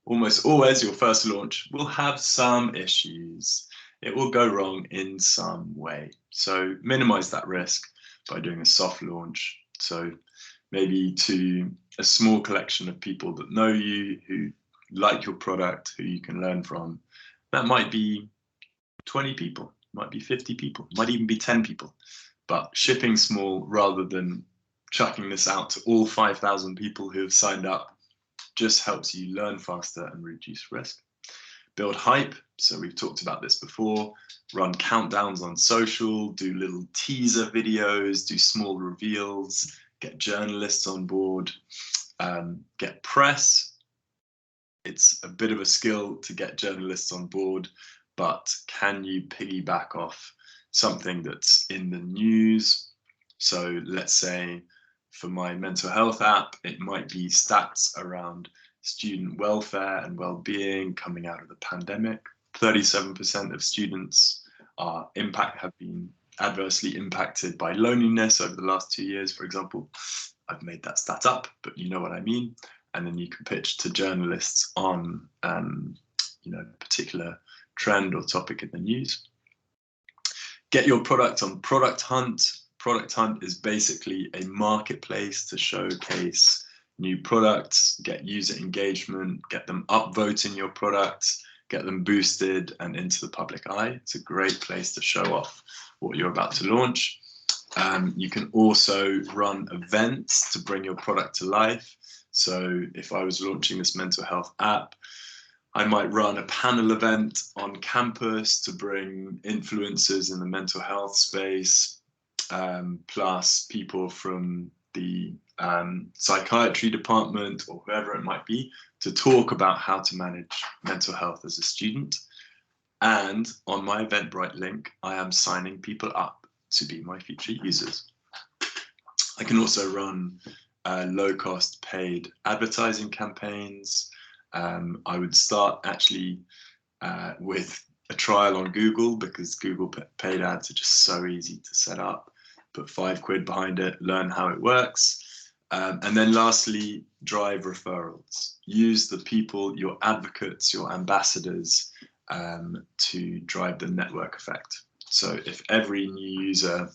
almost always your first launch will have some issues. It will go wrong in some way. So minimize that risk by doing a soft launch. So maybe to a small collection of people that know you, who like your product, who you can learn from. That might be 20 people, might be 50 people, might even be 10 people. But shipping small rather than chucking this out to all 5,000 people who have signed up just helps you learn faster and reduce risk. Build hype. So we've talked about this before. Run countdowns on social, do little teaser videos, do small reveals, get journalists on board, get press. It's a bit of a skill to get journalists on board, but can you piggyback off something that's in the news? So let's say for my mental health app, it might be stats around student welfare and well-being coming out of the pandemic. 37% of students have been adversely impacted by loneliness over the last 2 years, for example. I've made that stat up, but you know what I mean. And then you can pitch to journalists on a particular trend or topic in the news. Get your product on Product Hunt. Product Hunt is basically a marketplace to showcase new products, get user engagement, get them upvoting your products, get them boosted and into the public eye. It's a great place to show off what you're about to launch. You can also run events to bring your product to life. So if I was launching this mental health app, I might run a panel event on campus to bring influencers in the mental health space, plus people from the psychiatry department or whoever it might be, to talk about how to manage mental health as a student. And on my Eventbrite link, I am signing people up to be my future users. I can also run low-cost paid advertising campaigns. I would start actually with a trial on Google, because Google paid ads are just so easy to set up. Put £5 behind it, learn how it works. And then lastly, drive referrals. Use the people, your advocates, your ambassadors, to drive the network effect. So if every new user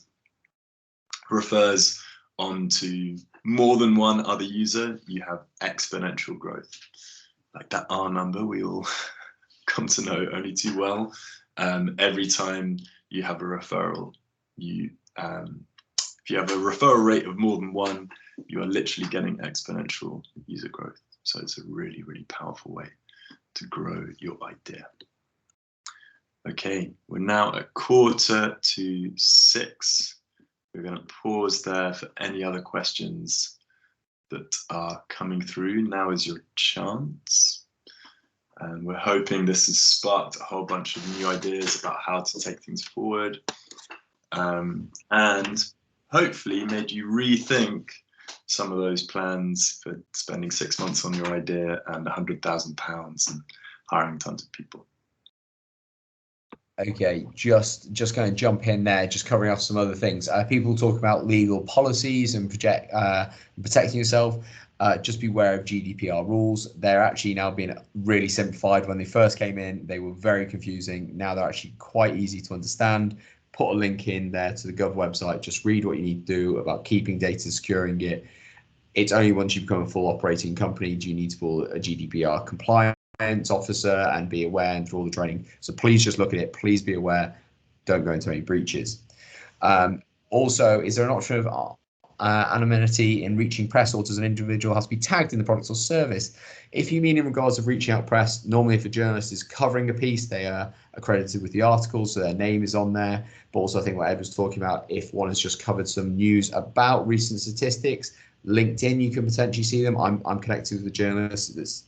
refers onto more than one other user, you have exponential growth. Like that R number we all come to know only too well. Every time you have a referral, if you have a referral rate of more than one, you are literally getting exponential user growth. So it's a really, really powerful way to grow your idea. Okay, we're now at 5:45. We're going to pause there for any other questions that are coming through. Now is your chance. And we're hoping this has sparked a whole bunch of new ideas about how to take things forward. And hopefully made you rethink some of those plans for spending 6 months on your idea and £100,000 and hiring tons of people. Okay, just going to jump in there, just covering off some other things. People talk about legal policies and protecting yourself. Just beware of GDPR rules. They're actually now being really simplified. When they first came in, they were very confusing. Now they're actually quite easy to understand. Put a link in there to the Gov website. Just read what you need to do about keeping data, securing it. It's only once you become a full operating company do you need to pull a GDPR compliance officer and be aware and through all the training. So please just look at it. Please be aware. Don't go into any breaches. Also, is there an option of anonymity in reaching press, or does an individual have to be tagged in the product or service? If you mean in regards of reaching out press, normally if a journalist is covering a piece, they are accredited with the article, so their name is on there. But also I think what Ed was talking about, if one has just covered some news about recent statistics, LinkedIn, you can potentially see them. I'm connected with a journalist that's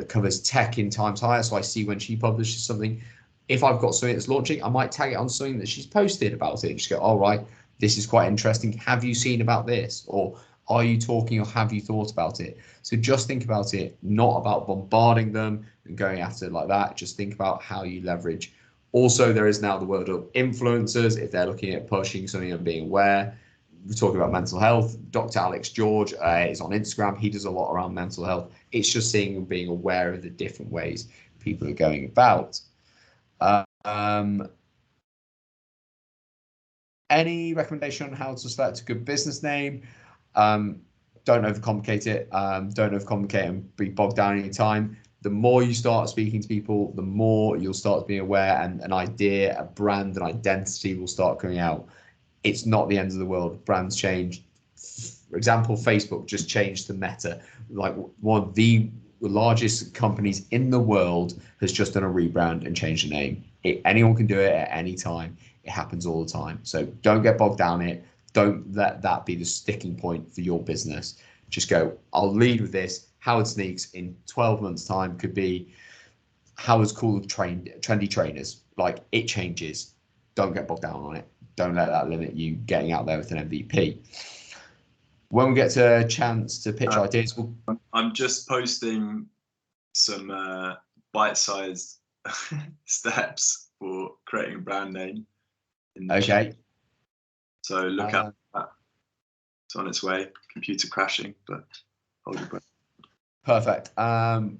covers tech in Times Higher, so I see when she publishes something. If I've got something that's launching, I might tag it on something that she's posted about it. Just go, all right, this is quite interesting. Have you seen about this? Or are you talking, or have you thought about it? So just think about it, not about bombarding them and going after it like that. Just think about how you leverage. Also, there is now the world of influencers. If they're looking at pushing something and being aware, we're talking about mental health. Dr. Alex George is on Instagram. He does a lot around mental health. It's just seeing and being aware of the different ways people are going about. Any recommendation on how to select a good business name? Don't overcomplicate it. Don't overcomplicate and be bogged down any time. The more you start speaking to people, the more you'll start to be aware, and an idea, a brand, an identity will start coming out. It's not the end of the world. Brands change. For example, Facebook just changed to Meta. Like one of the largest companies in the world has just done a rebrand and changed the name. Anyone can do it at any time. It happens all the time. So don't get bogged down in it. Don't let that be the sticking point for your business. Just go, I'll lead with this. Howard Sneaks in 12 months' time could be Howard's cool trendy trainers. Like, it changes. Don't get bogged down on it. Don't let that limit you getting out there with an MVP. When we get to a chance to pitch ideas, I'm just posting some bite-sized steps for creating a brand name. Okay. So look out for that. It's on its way. Computer crashing, but hold your breath. Perfect.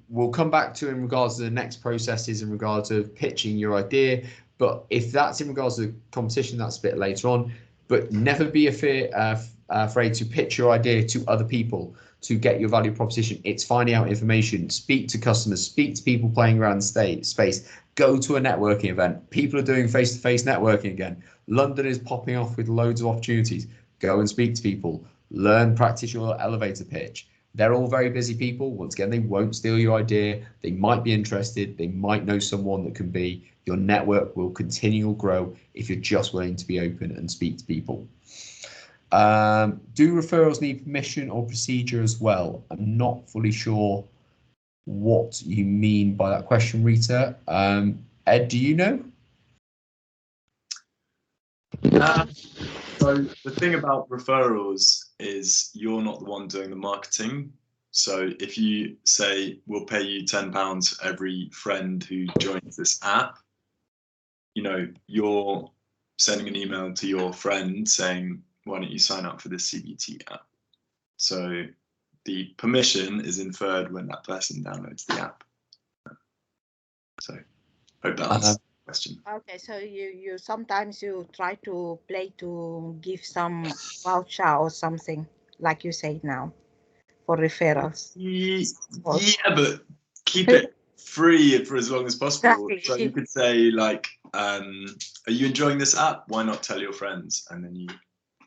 We'll come back to in regards to the next processes in regards of pitching your idea. But if that's in regards to the competition, that's a bit later on. But never be afraid to pitch your idea to other people to get your value proposition. It's finding out information. Speak to customers. Speak to people playing around the space. Go to a networking event. People are doing face-to-face networking again. London is popping off with loads of opportunities. Go and speak to people. Learn, practice your elevator pitch. They're all very busy people. Once again, they won't steal your idea. They might be interested. They might know someone that can be. Your network will continue to grow if you're just willing to be open and speak to people. Do referrals need permission or procedure as well? I'm not fully sure what you mean by that question, Rita. Ed, do you know? So the thing about referrals is you're not the one doing the marketing. So if you say, we'll pay you £10 every friend who joins this app, you know, you're sending an email to your friend saying, why don't you sign up for this CBT app? So the permission is inferred when that person downloads the app. So hope that answers the question. Okay, so you sometimes you try to play to give some voucher or something, like you say now, for referrals. Yeah, but keep it free for as long as possible. Exactly. So you could say like, are you enjoying this app? Why not tell your friends? And then you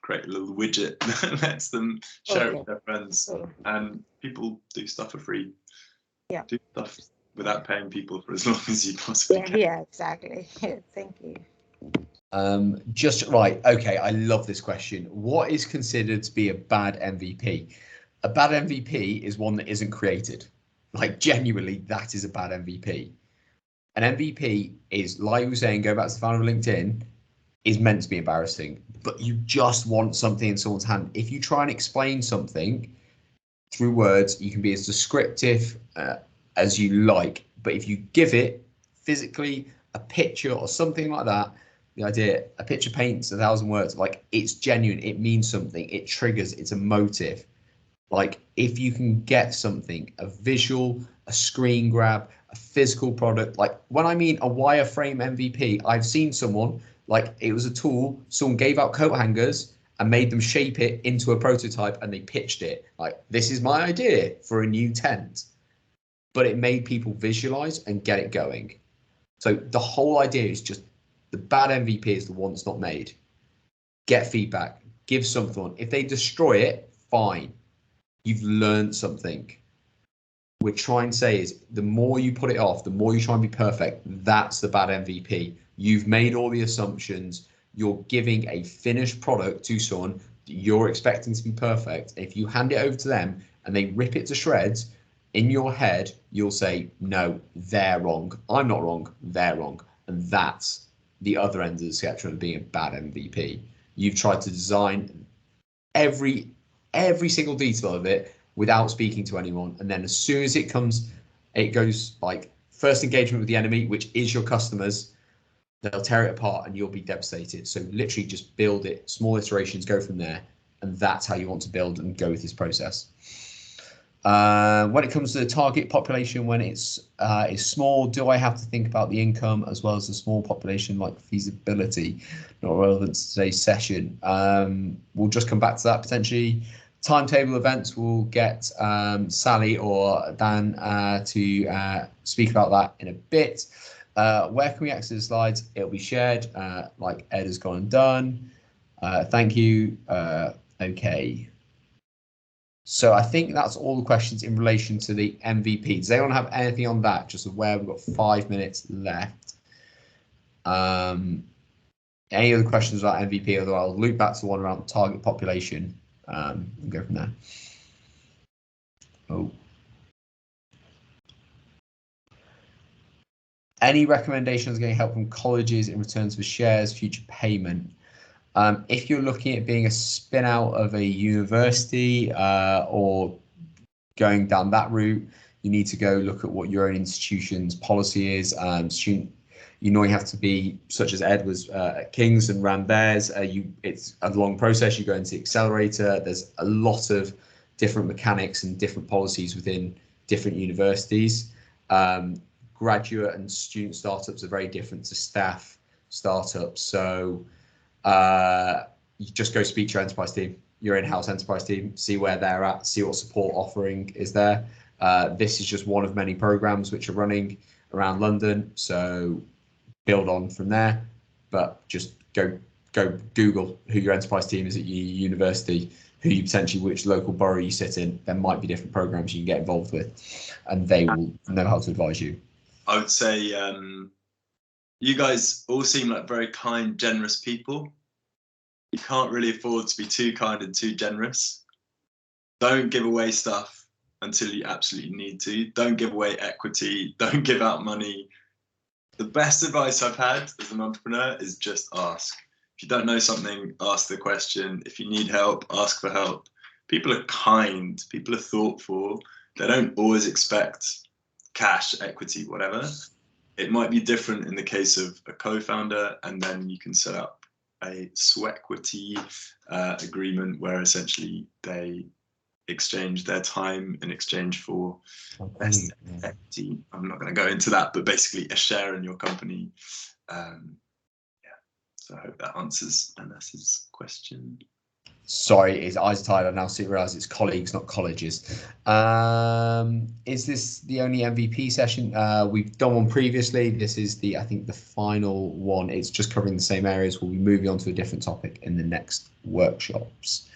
create a little widget that lets them share it with their friends. And people do stuff for free. Yeah. Do stuff without paying people for as long as you possibly can. Yeah, exactly. Thank you. Just right. Okay, I love this question. What is considered to be a bad MVP? A bad MVP is one that isn't created. Like genuinely, that is a bad MVP. An MVP is, like you were saying, go back to the founder of LinkedIn, is meant to be embarrassing, but you just want something in someone's hand. If you try and explain something through words, you can be as descriptive as you like, but if you give it physically a picture or something like that, the idea, a picture paints 1,000 words, like it's genuine, it means something, it triggers, it's a motive. Like if you can get something, a visual, a screen grab, a physical product, like when I mean a wireframe MVP, I've seen someone, like it was a tool, someone gave out coat hangers and made them shape it into a prototype and they pitched it. Like, this is my idea for a new tent. But it made people visualize and get it going. So the whole idea is just the bad MVP is the one that's not made. Get feedback, give something. If they destroy it, fine. You've learned something. We're trying to say is the more you put it off, the more you try and be perfect, that's the bad MVP. You've made all the assumptions. You're giving a finished product to someone that you're expecting to be perfect. If you hand it over to them and they rip it to shreds, in your head, you'll say, no, they're wrong. I'm not wrong, they're wrong. And that's the other end of the spectrum of being a bad MVP. You've tried to design every single detail of it without speaking to anyone, and then as soon as it comes, it goes like first engagement with the enemy, which is your customers. They'll tear it apart and you'll be devastated. So literally just build it, small iterations, go from there, and that's how you want to build and go with this process. When it comes to the target population, when it's small, do I have to think about the income as well as the small population, like feasibility? Not relevant to today's session. We'll just come back to that potentially. Timetable events, we'll get Sally or Dan to speak about that in a bit. Where can we access the slides? It'll be shared, like Ed has gone and done. Thank you. Okay. So I think that's all the questions in relation to the MVP. Does anyone have anything on that? Just aware we've got 5 minutes left. Any other questions about MVP? Otherwise, I'll loop back to one around the target population and go from there. Oh. Any recommendations getting help from colleges in returns for shares, future payment? If you're looking at being a spin out of a university or going down that route, you need to go look at what your own institution's policy is. You know, you have to be, such as Ed was at King's and ran theirs. It's a long process. You go into the accelerator. There's a lot of different mechanics and different policies within different universities. Graduate and student startups are very different to staff startups. So you just go speak to your enterprise team, your in-house enterprise team, see where they're at, see what support offering is there. This is just one of many programs which are running around London. So build on from there, but just go Google who your enterprise team is at your university, who you potentially, which local borough you sit in. There might be different programs you can get involved with, and they will know how to advise you. I would say you guys all seem like very kind, generous people. You can't really afford to be too kind and too generous. Don't give away stuff until you absolutely need to. Don't give away equity. Don't give out money. The best advice I've had as an entrepreneur is just ask. If you don't know something, ask the question. If you need help, ask for help. People are kind. People are thoughtful. they don't always expect cash, equity, whatever. It might be different in the case of a co-founder, and then you can set up a swequity agreement where essentially they exchange their time in exchange for equity. I'm not going to go into that, but basically a share in your company. So I hope that answers Anas's question. Sorry, his eyes are tired. I now realise it's colleagues, not colleges. Is this the only MVP session? We've done one previously. This is I think the final one. It's just covering the same areas. We'll be moving on to a different topic in the next workshops.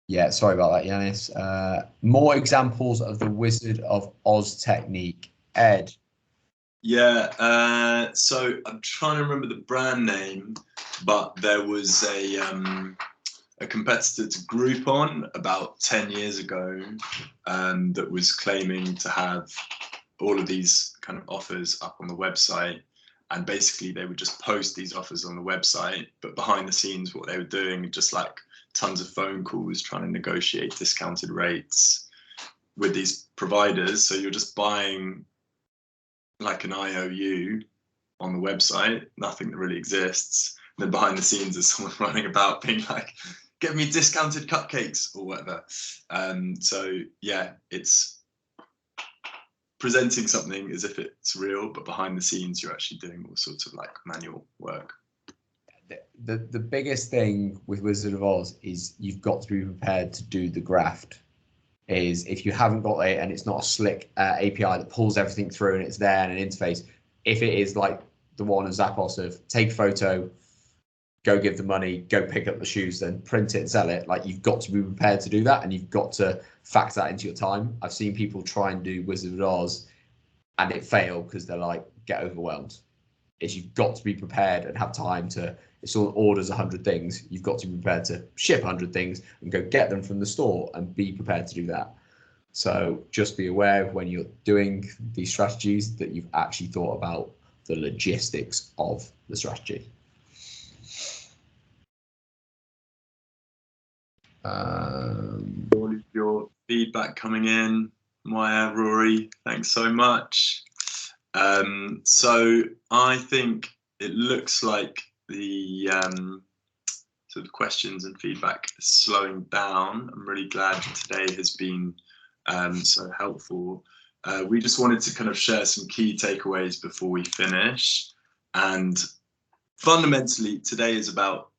Yeah, sorry about that, Yanis. More examples of the Wizard of Oz technique. Ed. Yeah, so I'm trying to remember the brand name, but there was a competitor to Groupon about 10 years ago that was claiming to have all of these kind of offers up on the website. And basically they would just post these offers on the website, but behind the scenes, what they were doing, just like tons of phone calls trying to negotiate discounted rates with these providers. So you're just buying like an IOU on the website, nothing that really exists. And then behind the scenes there's someone running about being like, get me discounted cupcakes or whatever. So yeah, it's presenting something as if it's real, but behind the scenes you're actually doing all sorts of like manual work. The biggest thing with Wizard of Oz is you've got to be prepared to do the graft. Is if you haven't got it and it's not a slick API that pulls everything through and it's there in an interface, if it is like the one of Zappos of take a photo, go give the money, go pick up the shoes, then print it and sell it, like you've got to be prepared to do that and you've got to factor that into your time. I've seen people try and do Wizard of Oz and it fail because they're like, get overwhelmed. Is you've got to be prepared and have time to, if someone orders 100 things, you've got to be prepared to ship 100 things and go get them from the store and be prepared to do that. So just be aware of when you're doing these strategies that you've actually thought about the logistics of the strategy. All of your feedback coming in, Maya, Rory, thanks so much. So I think it looks like the sort of questions and feedback is slowing down. I'm really glad today has been so helpful. We just wanted to kind of share some key takeaways before we finish. And fundamentally, today is about,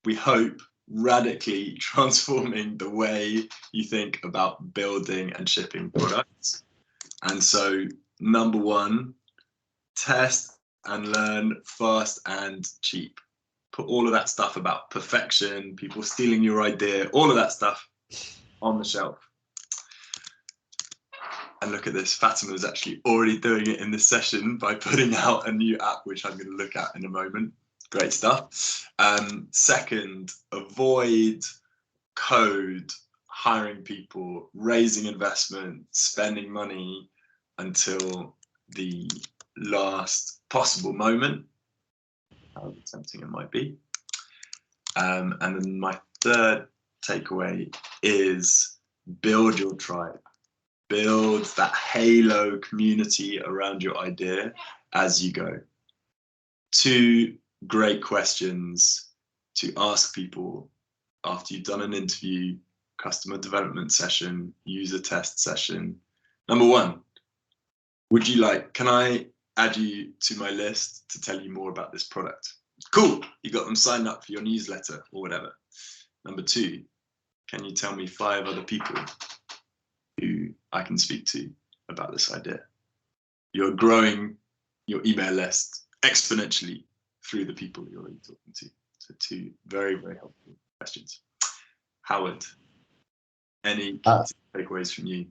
we hope, radically transforming the way you think about building and shipping products. And so, number one, test and learn fast and cheap. Put all of that stuff about perfection, people stealing your idea, all of that stuff on the shelf. And look at this, Fatima is actually already doing it in this session by putting out a new app, which I'm going to look at in a moment. Great stuff. Second, avoid code, hiring people, raising investment, spending money until the last possible moment, however tempting it might be. And then my third takeaway is build your tribe. Build that halo community around your idea as you go. 2 great questions to ask people after you've done an interview, customer development session, user test session. Number 1, would you like, can I add you to my list to tell you more about this product? Cool, you got them signed up for your newsletter or whatever. Number 2, can you tell me 5 other people who I can speak to about this idea? You're growing your email list exponentially through the people you're already talking to. So 2 very, very helpful questions. Howard, any takeaways from you?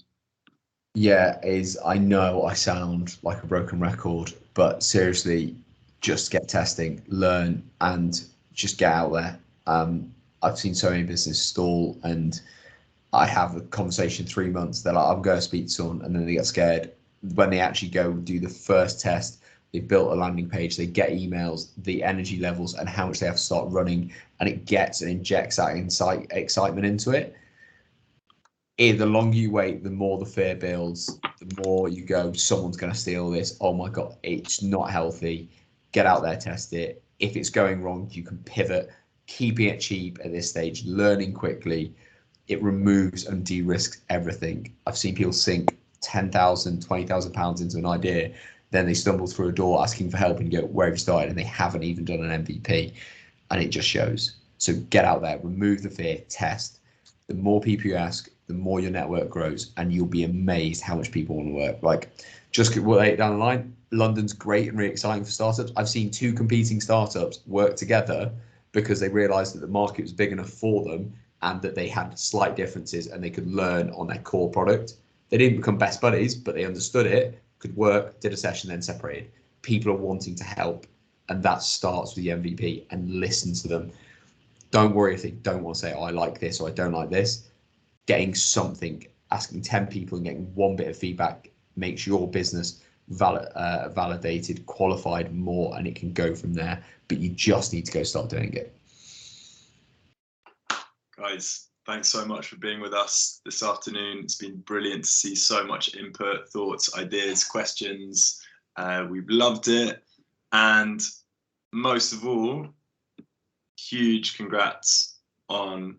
Yeah, I know I sound like a broken record, but seriously, just get testing, learn, and just get out there. I've seen so many businesses stall, and I have a conversation 3 months. They're like, I'm going to speak to someone, and then they get scared. When they actually go do the first test, they built a landing page, they get emails, the energy levels, and how much they have to start running, and it gets and injects that excitement into it. the longer you wait, the more the fear builds, the more you go, someone's going to steal this. Oh my God, it's not healthy. Get out there, test it. If it's going wrong, you can pivot. Keeping it cheap at this stage, learning quickly, it removes and de-risks everything. I've seen people sink 10,000, 20,000 pounds into an idea, then they stumble through a door asking for help and you go, where have you started? And they haven't even done an MVP, and it just shows. So get out there, remove the fear, test. The more people you ask, the more your network grows, and you'll be amazed how much people want to work. Like, just down the line, London's great and really exciting for startups. I've seen 2 competing startups work together because they realized that the market was big enough for them and that they had slight differences and they could learn on their core product. They didn't become best buddies, but they understood it, could work, did a session, then separated. People are wanting to help, and that starts with the MVP, and listen to them. Don't worry if they don't want to say, oh, I like this or I don't like this. Getting something, asking 10 people and getting 1 bit of feedback makes your business validated, qualified more, and it can go from there. But you just need to go start doing it. Guys, thanks so much for being with us this afternoon. It's been brilliant to see so much input, thoughts, ideas, questions. We've loved it. And most of all, huge congrats on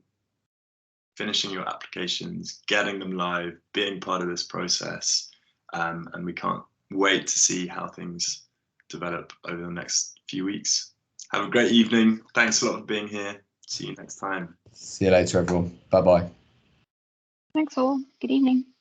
finishing your applications, getting them live, being part of this process. And we can't wait to see how things develop over the next few weeks. Have a great evening. Thanks a lot for being here. See you next time. See you later, everyone. Bye-bye. Thanks all. Good evening.